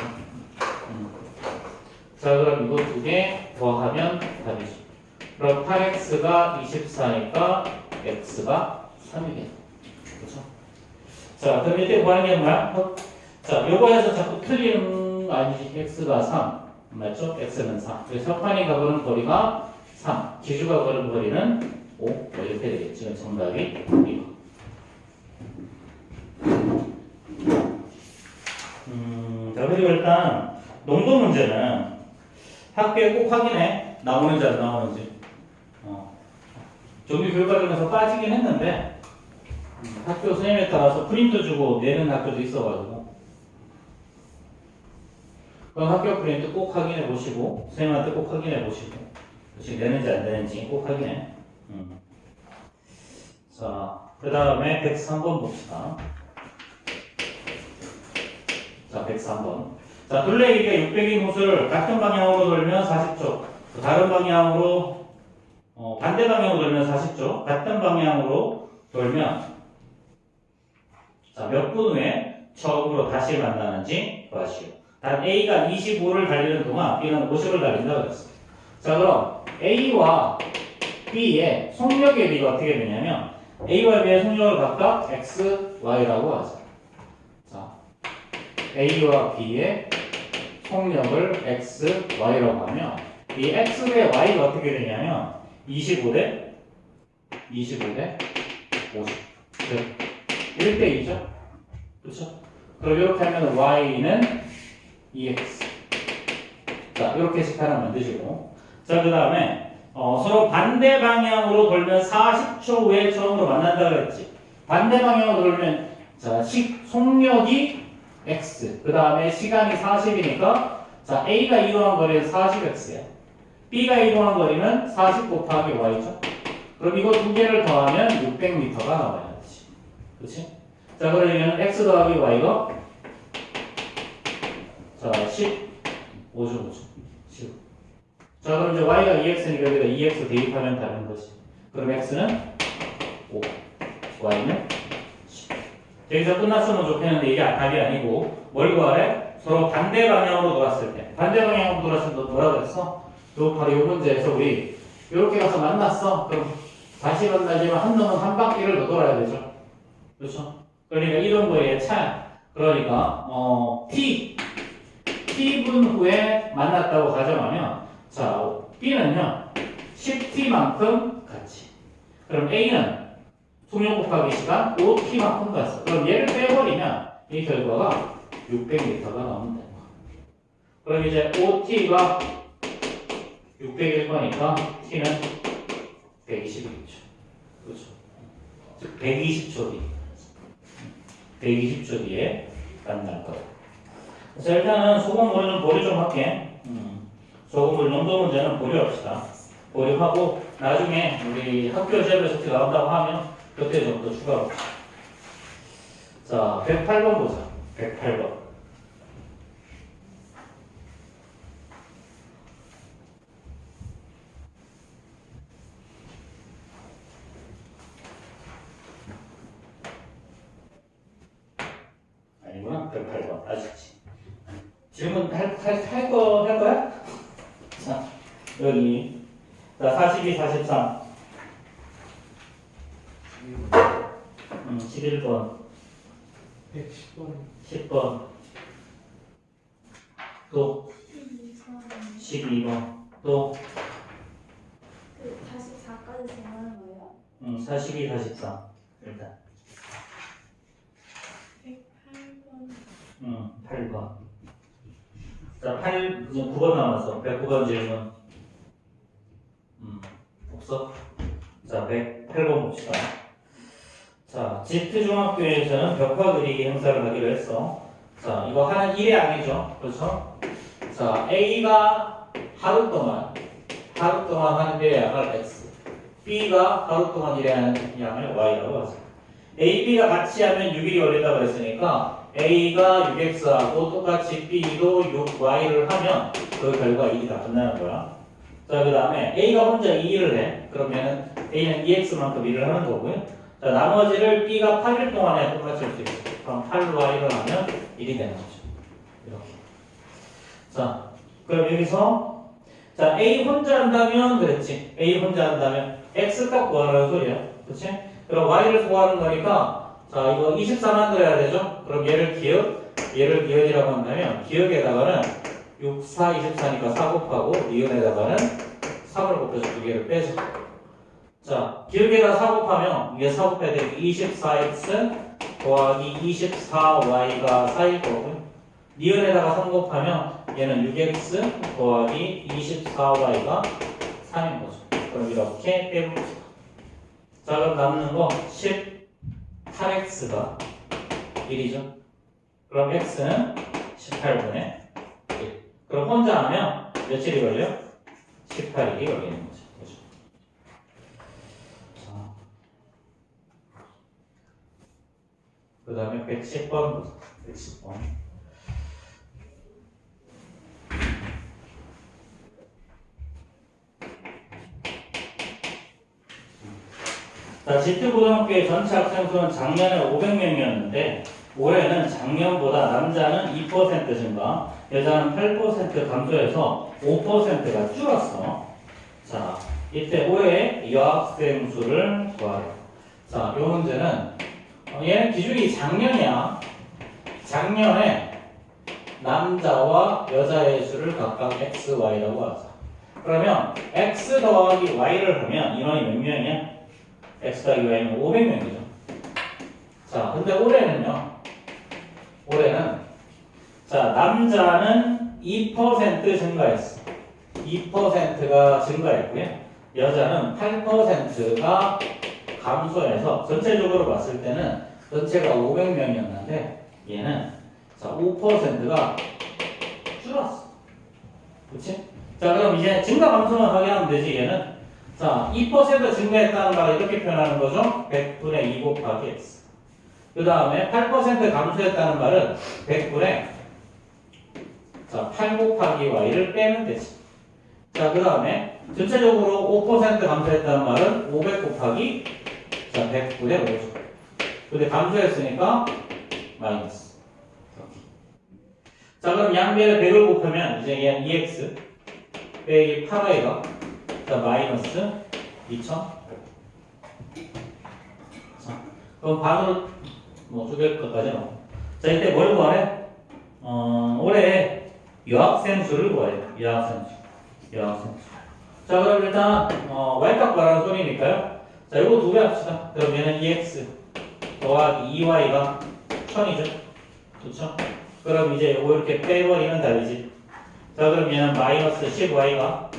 자, 그럼 이거 두 개 더하면 답이죠. 그럼 8x가 24니까 x가 3이겠다. 그렇죠? 자, 그럼 이때 구하는 게 뭐야? 자, 요거에서 자꾸 틀리는 거 아니지? x가 3. 맞죠? x는 3. 그래서 석판이 가보는 거리가 3. 기주가 가보는 거리는 5. 뭐 이렇게 되겠지. 지금 정답이 이거. 자, 그리고 일단 농도 문제는 학교에 꼭 확인해. 나오는지 안 나오는지. 정규 교육과정에서 빠지긴 했는데 학교 선생님에 따라서 프린트 주고 내는 학교도 있어가지고 그럼 학교 프린트 꼭 확인해 보시고 선생님한테 꼭 확인해 보시고 혹시 내는지 안 되는지 꼭 확인해. 자, 그 다음에 103번 봅시다. 자, 103번. 자, 둘레길이가 600인 호수를 같은 방향으로 돌면 40초, 다른 방향으로 반대 방향으로 돌면 40초, 같은 방향으로 돌면 자, 몇 분 후에 처음으로 다시 만나는지 구하시오. 단 A가 25를 달리는 동안 B는 50을 달린다고 했어. 자, 그럼 A와 B의 속력의 비가 어떻게 되냐면 A와 B의 속력을 각각 X, Y라고 하죠. 자, A와 B의 속력을 X, Y라고 하면 이 X 대 Y가 어떻게 되냐면 25대 50. 1대2죠? 그렇죠? 그럼 이렇게 하면 Y는 2X. 자, 이렇게씩 하나 만드시고. 자, 그 다음에 서로 반대 방향으로 돌면 40초 후에 처음으로 만난다고 했지. 반대 방향으로 돌면 자, 속력이 X. 그 다음에 시간이 40이니까 자, A가 이동한 거리는 40X야. B가 이동한 거리는 40 곱하기 Y죠. 그럼 이거 두 개를 더하면 600m가 나와야 되지. 그렇지? 자, 그러면 X 더하기 Y가 자, 15죠. 15. 자, 그럼 이제 Y가 2X니까 여기다 2X 대입하면 다른 거지. 그럼 X는 5, Y는 10. 여기서 끝났으면 좋겠는데 이게 답이 아니고 뭘 구하래? 서로 반대 방향으로 돌았을 때. 반대 방향으로 돌았을 때 뭐라고 그랬어? 요 바로 요 문제에서 우리 이렇게 가서 만났어. 그럼 다시 만나려면 한 놈은 한 바퀴를 더 돌아야 되죠. 그렇죠? 그러니까 이동 거리의 차. 그러니까 T분 후에 만났다고 가정하면 자, B는요 10T만큼 갔지. 그럼 A는 속력 곱하기 시간 5T만큼 갔어. 그럼 얘를 빼버리면 이 결과가 600m가 나오면 되는 거야. 그럼 이제 5T가 600일 거니까 T는 120이겠죠. 그렇죠. 즉 120초 뒤. 120초 뒤에 만날 거예요. 자, 일단은 소금물은 보류 좀 할게. 소금물 농도 문제는 보류합시다. 보류하고 나중에 우리 학교 시험에서 어떻게 나온다고 하면 그때 좀 더 추가로. 자, 108번 보자. 108번. 아니구나. 108번. 아쉽지. 질문 할 거야? 자, 여기. 자, 42, 43. 11번. 110번. 10번. 또 12번. 12번. 또 그 44까지 정하는 거예요? 42, 43. 일단. 108번. 8번. 자, 8, 이제 9번 남았어. 109번 질문. 없어? 자, 108번 봅시다. 자, 지트중학교에서는 벽화 그리기 행사를 하기로 했어. 자, 이거 하는 일의 양이죠. 그렇죠? 자, A가 하루 동안 하는 일의 양을 X, B가 하루 동안 일의 양을 Y라고 하죠. A, B가 같이 하면 6일이 걸린다고 했으니까 A가 6X하고 똑같이 B도 6Y를 하면 그 결과 일이 다 끝나는 거야. 자, 그 다음에 A가 혼자 2일을 해. 그러면 A는 2X만큼 일을 하는 거고요. 자, 나머지를 B가 8일 동안에 끝마칠 수 있어. 그럼 8Y를 하면 1이 되는 거죠. 이렇게. 자, 그럼 여기서 자, A 혼자 한다면 그랬지. A 혼자 한다면 X 값 구하라는 소리야. 그렇지? 그럼 Y를 구하는 거니까 자, 이거 24 만들어야 되죠? 그럼 얘를 기억이라고 한다면 기억에다가는 6, 4, 24니까 4 곱하고 니은에다가는 3을 곱해서 두 개를 빼죠. 자, 기억에다 4 곱하면 이게 4 곱해야 되니까 24x 더하기 24y가 4일 거고요. 니은에다가 3 곱하면 얘는 6x 더하기 24y가 3인 거죠. 그럼 이렇게 빼봅시다. 자, 그럼 남는 거 18x가 1이죠. 그럼 x는 18분의 1. 그럼 혼자 하면 며칠이 걸려? 18일이 걸리는 거죠. 그죠? 자, 그 다음에 110번. 110번. 자, 지트고등학교의 전체 학생 수는 작년에 500명이었는데 올해는 작년보다 남자는 2% 증가, 여자는 8% 감소해서 5%가 줄었어. 자, 이때 올해 여학생 수를 구하래. 자, 이 문제는 얘는 기준이 작년이야. 작년에 남자와 여자의 수를 각각 x, y라고 하자. 그러면 x 더하기 y를 하면 인원이 몇 명이야? x 더하기 y는 500명이죠. 자, 근데 올해는 자, 남자는 2% 증가했어. 2%가 증가했고요. 여자는 8%가 감소해서 전체적으로 봤을 때는 전체가 500명이었는데 얘는 자, 5%가 줄었어. 그렇지? 자, 그럼 이제 증가 감소만 확인하면 되지. 얘는 자, 2% 증가했다는 걸 이렇게 표현하는 거죠. 100분의 2 곱하기 x. 그 다음에 8% 감소했다는 말은 100분의 자, 8 곱하기 y를 빼면 되지. 자, 그 다음에 전체적으로 5% 감소했다는 말은 500 곱하기 자, 100분의 5죠. 근데 감소했으니까 마이너스. 이렇게. 자, 그럼 양변에 100을 곱하면 이제 얘 2x 빼기 8y가 자, 마이너스 2000. 자, 그럼 반으로 줄일 것까지 넣어. 자, 이때 뭘 구하래? 올해 여학생 수를 구하래. 여학생 수. 자, 그럼 일단 y값 구하라는 소리니까요. 자, 이거 두 배 합시다. 그럼 얘는 2x 더하기 2y가 1000이죠. 그렇죠? 그럼 이제 이거 이렇게 빼버리면 답이지. 자, 그럼 얘는 마이너스 10y가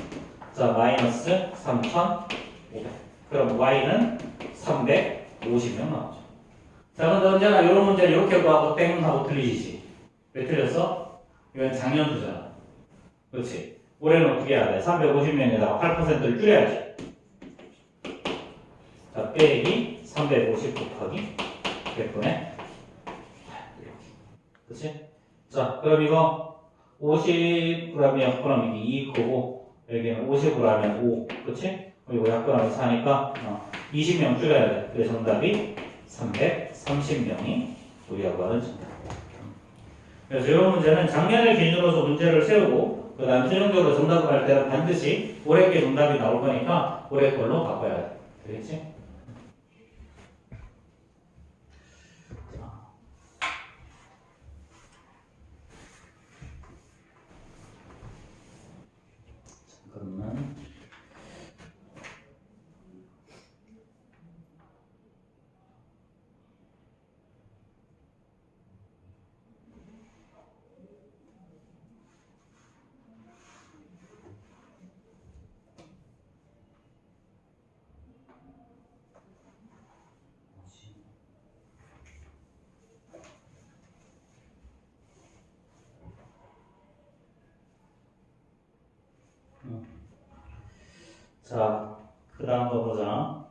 자, 마이너스 3,500. 그럼 y는 350명 나오죠. 자, 근데 언제나 이런 문제를 이렇게 구하고 땡 하고 틀리지. 왜 틀렸어? 이건 작년도잖아. 그렇지? 올해는 어떻게 해야 돼? 350명에다가 8%를 줄여야지. 자, 빼기 350 곱하기 100분의 그렇지? 자, 그럼 이거 50g이면 그럼 이게 2크고 여기는 50으로 하면 5, 그치? 그리고 약분하면 4니까 20명 줄여야 돼. 그래서 정답이 330명이 우리하고 하는 정답. 그래서 이런 문제는 작년을 기준으로서 문제를 세우고 그 다음 최종적으로 정답을 할 때는 반드시 올해 게 정답이 나올 거니까 올해 걸로 바꿔야 돼. 되겠지? 잠깐만. 자, 그 다음 거 보자.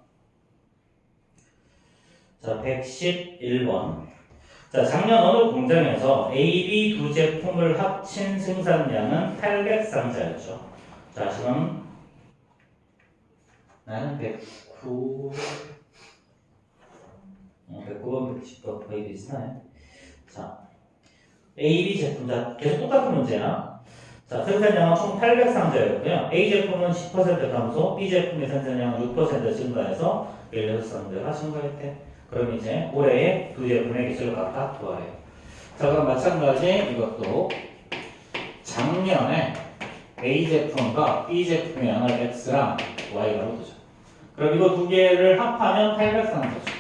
자, 111번. 자, 작년 어느 공장에서 A, B 두 제품을 합친 생산량은 800상자였죠. 자, 지금 나는 109, 109번, 110번 거의 비슷하네. 자, A, B 제품, 자, 계속 똑같은 문제야. 자, 생산량은 총 800상자였고요. A 제품은 10% 감소, B 제품의 생산량은 6% 증가해서 16상자가 증가했대. 그럼 이제 올해의 두 제품의 기술을 각각 구하래요. 자, 그럼 마찬가지 이것도 작년에 A 제품과 B 제품의 양을 X랑 Y라고 두죠. 그럼 이거 두 개를 합하면 800상자죠.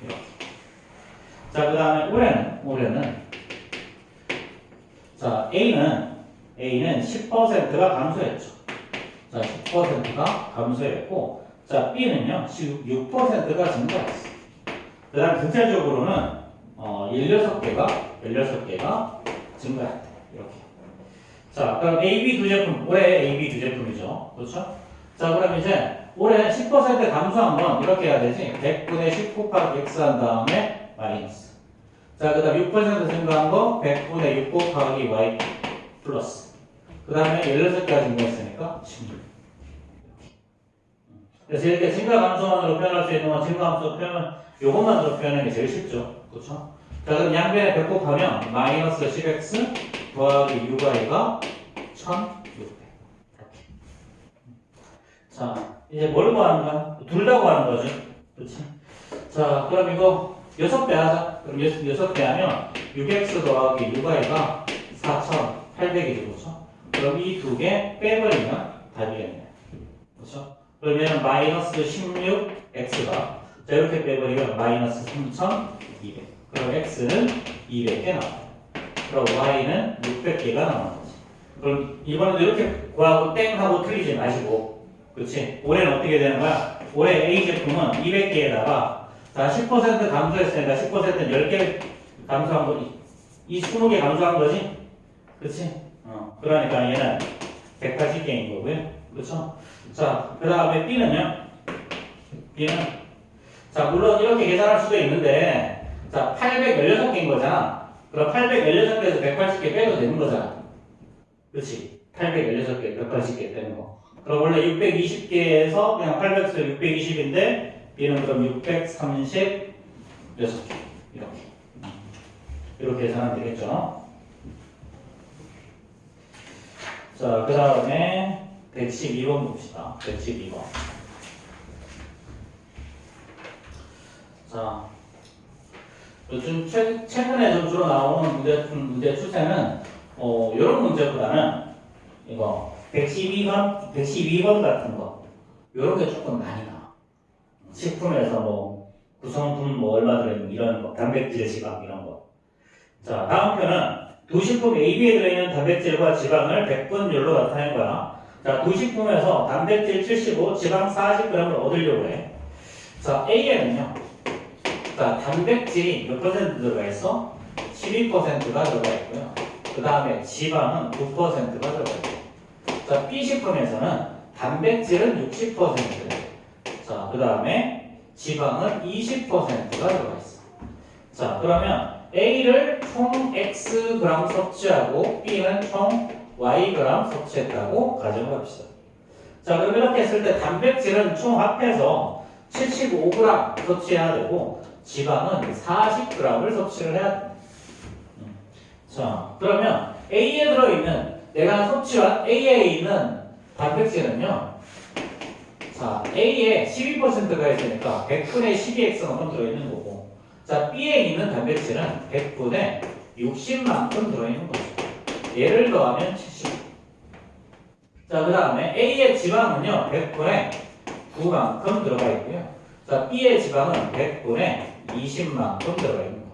이렇게. 자, 그 다음에 올해는 자, A는 10%가 감소했죠. 자, 10%가 감소했고, 자, B는요, 6%가 증가했어요. 그 다음 전체적으로는 16개가 증가했다. 이렇게. 자, 그럼 AB 두 제품, 올해 AB 두 제품이죠. 그렇죠? 자, 그럼 이제 올해 10% 감소한 건 이렇게 해야 되지. 100분의 10 곱하기 X 한 다음에 마이너스. 자, 그 다음 6% 증가한 거 100분의 6 곱하기 Y 플러스. 그 다음에 16개가 증가했으니까 16. 그래서 이렇게 증가 감소만으로 표현할 수 있는 건 증가 감소 표현, 요것만으로 표현하는 게 제일 쉽죠. 그렇죠? 자, 그럼 양변에 100 곱하면 마이너스 10x 더하기 6y가 1600. 자, 이제 뭘 구하는 거야? 둘 다 구하는 거죠. 그렇지? 자, 그럼 이거 6배 하자. 그럼 6배 하면 6x 더하기 6y가 4800이죠. 그렇죠? 그럼 이 두 개 빼버리면 답이겠네요. 그렇죠? 그러면 마이너스 16x가 자, 이렇게 빼버리면 마이너스 3200. 그럼 x는 200개 나와요. 그럼 y는 600개가 나오는 거지. 그럼 이번에도 이렇게 구하고 땡 하고 틀리지 마시고, 그렇지? 올해는 어떻게 되는 거야? 올해 A 제품은 200개에다가 자, 10% 감소했으니까 10%는 10개 감소한 거지. 이 20개 감소한 거지? 그렇지? 그러니까 얘는 180개인 거고요. 그렇죠? 자, 그 다음에 B는요? B는 자, 물론 이렇게 계산할 수도 있는데 자, 816개인 거잖아. 그럼 816개에서 180개 빼도 되는 거잖아. 그렇지? 816개, 180개 빼는 거. 그럼 원래 620개에서 그냥 800에서 620인데 B는 그럼 636개. 이렇게 계산하면 되겠죠? 자, 그 다음에 112번 봅시다. 112번. 자, 요즘 최근에 좀 주로 나오는 문제 추세는 이런 문제보다는 이거 112번 같은 거 이런 게 조금 많이 나와. 식품에서 뭐 구성품 뭐 얼마 들어있는 이런 거, 단백질, 지방 이런 거. 자, 다음 편은 두 식품 AB에 들어있는 단백질과 지방을 100분율로 나타낸 거야. 자, 두 식품에서 단백질 75, 지방 40g을 얻으려고 해. 자, A에는요. 자, 단백질이 몇 퍼센트 들어가 있어? 12%가 들어가 있고요. 그 다음에 지방은 9%가 들어가 있고. 자, B 식품에서는 단백질은 60%. 자, 그 다음에 지방은 20%가 들어가 있어. 자, 그러면 A를 총 Xg 섭취하고 B는 총 Yg 섭취했다고 가정을 합시다. 자, 그럼 이렇게 했을 때 단백질은 총 합해서 75g 섭취해야 되고 지방은 40g을 섭취를 해야 돼. 자, 그러면 A에 들어있는 내가 섭취한 A에 있는 단백질은요. 자, A에 12%가 있으니까 100분의 12x만큼 들어있는 거고 자, B에 있는 단백질은 100분의 60만큼 들어있는 거죠. 얘를 더하면 70. 자, 그 다음에 A의 지방은요, 100분의 9만큼 들어가 있고요. 자, B의 지방은 100분의 20만큼 들어가 있는 거.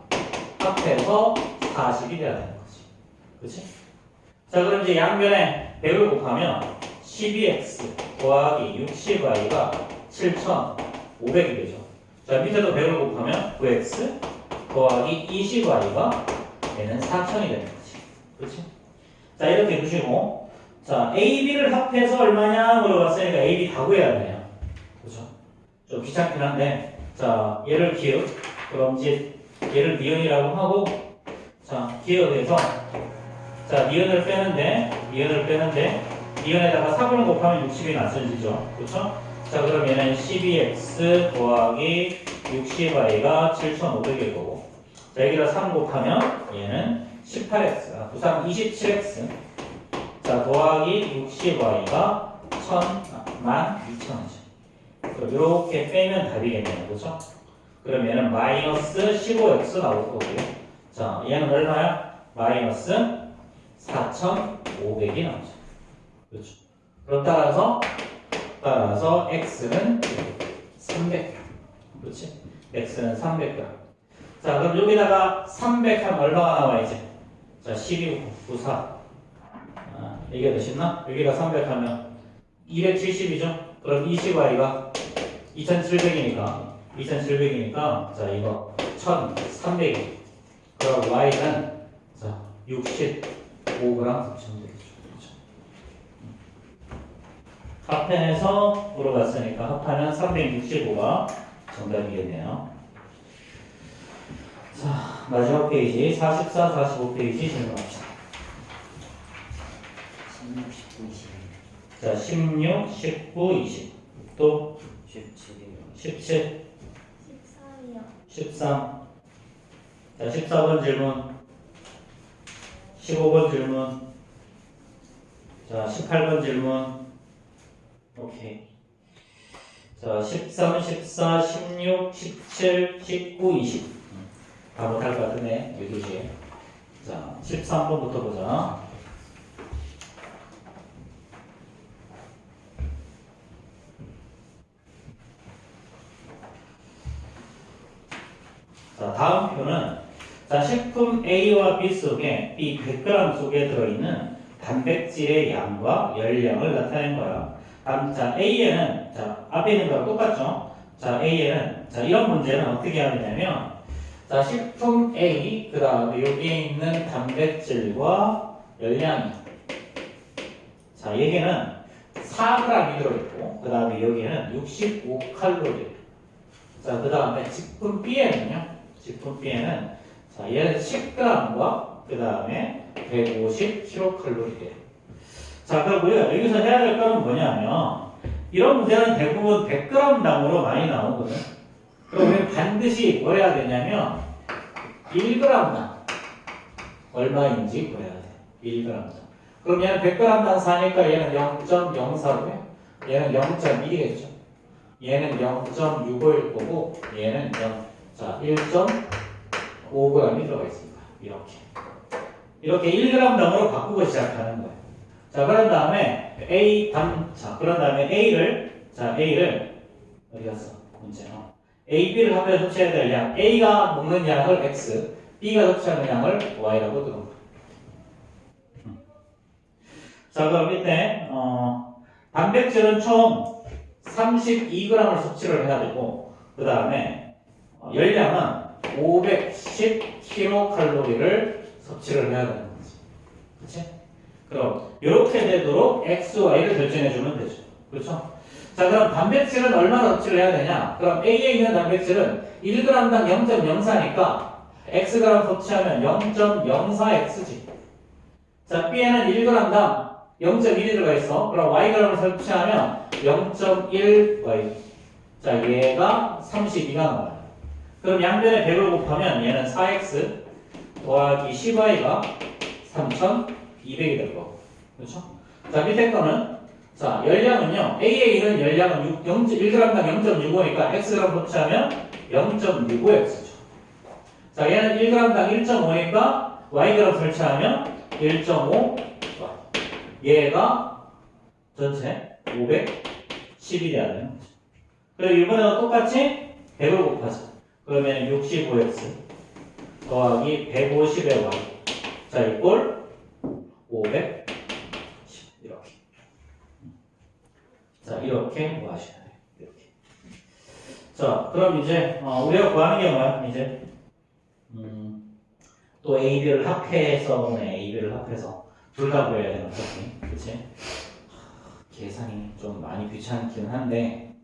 합해서 40이 돼야 되는 거지. 그치? 자, 그럼 이제 양변에 100을 곱하면 12x 더하기 60y가 7,500이 되죠. 자, 밑에도 100을 곱하면 9x 더하기 20y가 얘는 4,000이 되는 거지. 그치? 자, 이렇게 두시고 자, A, B를 합해서 얼마냐 물어봤으니까 A, B 다 구해야 돼요. 그렇죠? 좀 귀찮긴 한데, 자, 얘를 기억, 그럼 이제 얘를 니은이라고 하고, 자, 기억에서, 자, 니은을 빼는데, 니은에다가 4분을 곱하면 60이 나서지죠. 그렇죠? 자, 그럼 얘는 12x 더하기 60y가 7,500일 거고, 자, 여기다 3 곱하면 얘는 18x, 부상 27x, 자, 더하기 60y가 12,000원이죠. 그럼 이렇게 빼면 답이겠네요. 그렇죠? 그럼 얘는 마이너스 15x 나올 거고요. 자, 얘는 얼마야? 마이너스 4,500이 나오죠. 그렇죠? 그럼 따라서 x는 300g. 그렇지? x는 300g. 자, 그럼 여기다가 300 하면 얼마가 나와 이제? 자, 12, 9, 4. 이게 되시나? 여기가 300 하면 270이죠? 그럼 20y가 2700이니까 자, 이거 1300이. 그럼 y는 자, 65g 섭취하면 되겠죠. 그렇죠? 합해서 물어봤으니까 합하면 365가 정답이겠네요. 자, 마지막 페이지 44, 45페이지 질문합시다. 16, 19, 20. 자, 16, 19, 20. 또 17이요. 17, 13이요. 13. 자, 14번 질문. 15번 질문. 자, 18번 질문. 오케이. 자, 13, 14, 16, 17, 19, 20. 다 못할 것 같은데, 12시에. 자, 13번부터 보자. 자, 다음 표는 자, 식품 A와 B 속에 B 100g 속에 들어있는 단백질의 양과 열량을 나타낸 거야. 자, A에는 자, 앞에 있는 거랑 똑같죠? 자, A에는 자, 이런 문제는 어떻게 하면 되냐면 자, 식품 A 그 다음에 여기에 있는 단백질과 열량이 자, 여기는 4g이 들어있고 그 다음에 여기는 65칼로리. 자, 그 다음에 식품 B에는요. 자, 얘는 10g과 그 다음에 150kcal이에요. 자, 그럼 우리가 여기서 해야 될 거는 뭐냐면 이런 문제는 대부분 100g당으로 많이 나오거든. 그럼 우리는 반드시 뭘 해야 되냐면 1g당 얼마인지 구해야 돼. 1g당. 그럼 얘는 100g당 4니까 얘는 0.04고요. 얘는 0.1이겠죠. 얘는 0.65일 거고 얘는 1.5g이 들어가 있습니다. 이렇게 1g당으로 바꾸고 시작하는 거예요. 자, 그런 다음에 그런 다음에 A를 어디 갔어? 문제는 A, B를 합해서 섭취해야 될 양, A가 먹는 양을 X, B가 섭취하는 양을 Y라고 들은 거예요. 자, 그럼 밑에 단백질은 총 32g을 섭취를 해야 되고 그 다음에 열량은 510kcal를 섭취를 해야 되는 거지. 그치? 그럼 이렇게 되도록 X, Y를 결정해 주면 되죠. 그렇죠? 자, 그럼 단백질은 얼마나 섭취를 해야 되냐? 그럼 A에 있는 단백질은 1g당 0.04니까 Xg 섭취하면 0.04X지. 자, B에는 1g당 0.1이 들어가 있어. 그럼 Yg을 섭취하면 0.1Y. 자, 얘가 32가 나와요. 그럼 양변에 100을 곱하면 얘는 4X 더하기 10Y가 3,200이 될 거고. 그렇죠? 자, 밑에 거는 자, 열량은요. A에 있는 열량은 1g당 0.65니까 Xg 섭취하면 0.65X죠. 자, 얘는 1g당 1.5니까 Yg 섭취하면 1.5Y. 얘가 전체 510이 돼야 되는 거죠. 그리고 이번에도 똑같이 100을 곱하자. 그러면 65X 더하기 150의 Y. 자, 이꼴 510. 이렇게. 자, 이렇게 뭐 하셔야 돼요. 이렇게. 자, 그럼 이제 우리가 구하는 게 뭐야? 이제 또 A, B를 합해서 오네. A, B를 합해서. 둘 다 구해야 되는 어차피. 그치? 계산이 좀 많이 귀찮긴 한데.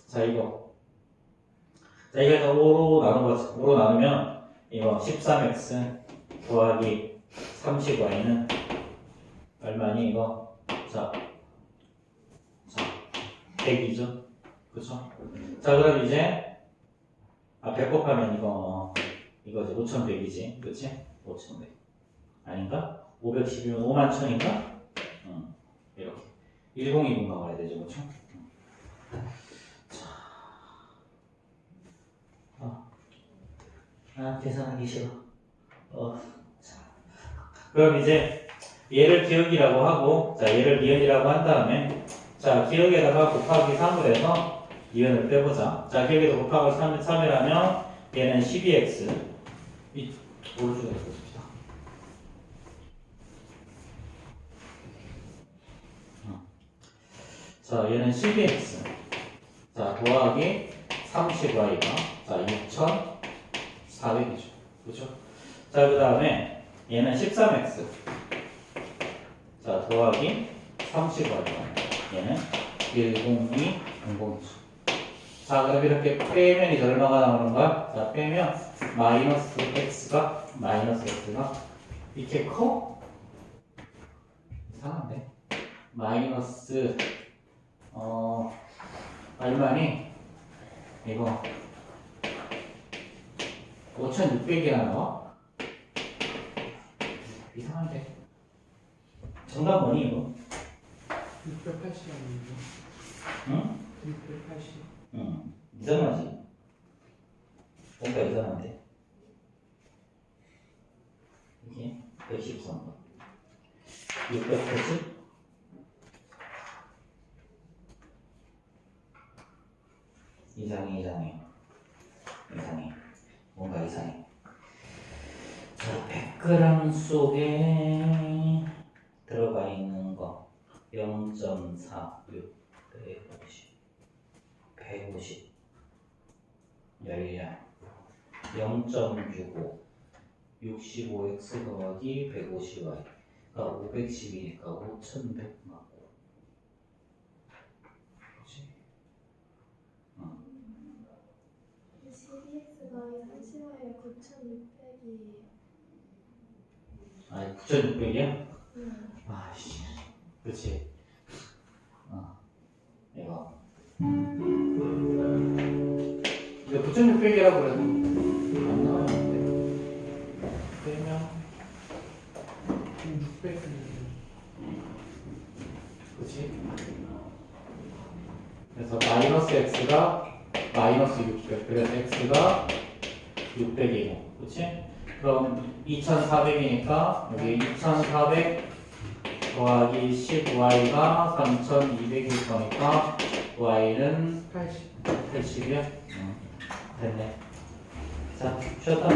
자, 이거. 자, 이거 다 5로 나누면, 이거 13x 더하기 30y는 얼마니, 이거? 자, 100이죠? 그쵸? 자, 그럼 이제, 100 곱하면 이거지. 5100이지. 그치? 5100. 아닌가? 510이면 51,000인가? 이렇게. 1020 나와야 되죠. 그쵸? 계산하기 싫어. 자. 그럼 이제 얘를 기억이라고 하고, 자, 얘를 니은이라고 한 다음에, 자, 기억에다가 곱하기 3을 해서 니은을 빼보자. 자, 기억에다 곱하기 3이라면 얘는 12x. 오른쪽에 해봅시다. 자, 얘는 12x. 자, 더하기 30y가, 자, 6,400이죠. 그죠? 자, 그 다음에 얘는 13x. 자, 더하기 30y가, 얘는 10200이죠. 자, 그럼 이렇게 빼면 이제 얼마가 나오는 거야? 자, 빼면 마이너스 x가 이렇게 커? 이상한데? 마이너스 얼마니? 이거 5600이나 나와? 이상한데? 정답 뭐니 이거? 680 아니에요? 응? 680. 응. 이상하지? 뭔가 이상한데? 이게 113번 680? 이상해. 뭔가 이상해. 자, 100g 속에 들어가 있는 거 0.46 150 열량 0.65 65x 더하기 150y가 510이니까 5100 맞고. 그렇지? 12x가 30y에 9600이. 아니 9600이야? 아씨, 그렇지. 이거 9600이라고 그래도 안 나왔는데. 빼면 600. 그렇지. 그래서 마이너스 x가 마이너스 600. 그래서 x가 600이고, 그렇지? 그럼 2400이니까 여기 2400 더하기 10y가 3200일 거니까 y는 80. 80이야? 됐네. 자, 쉬었다.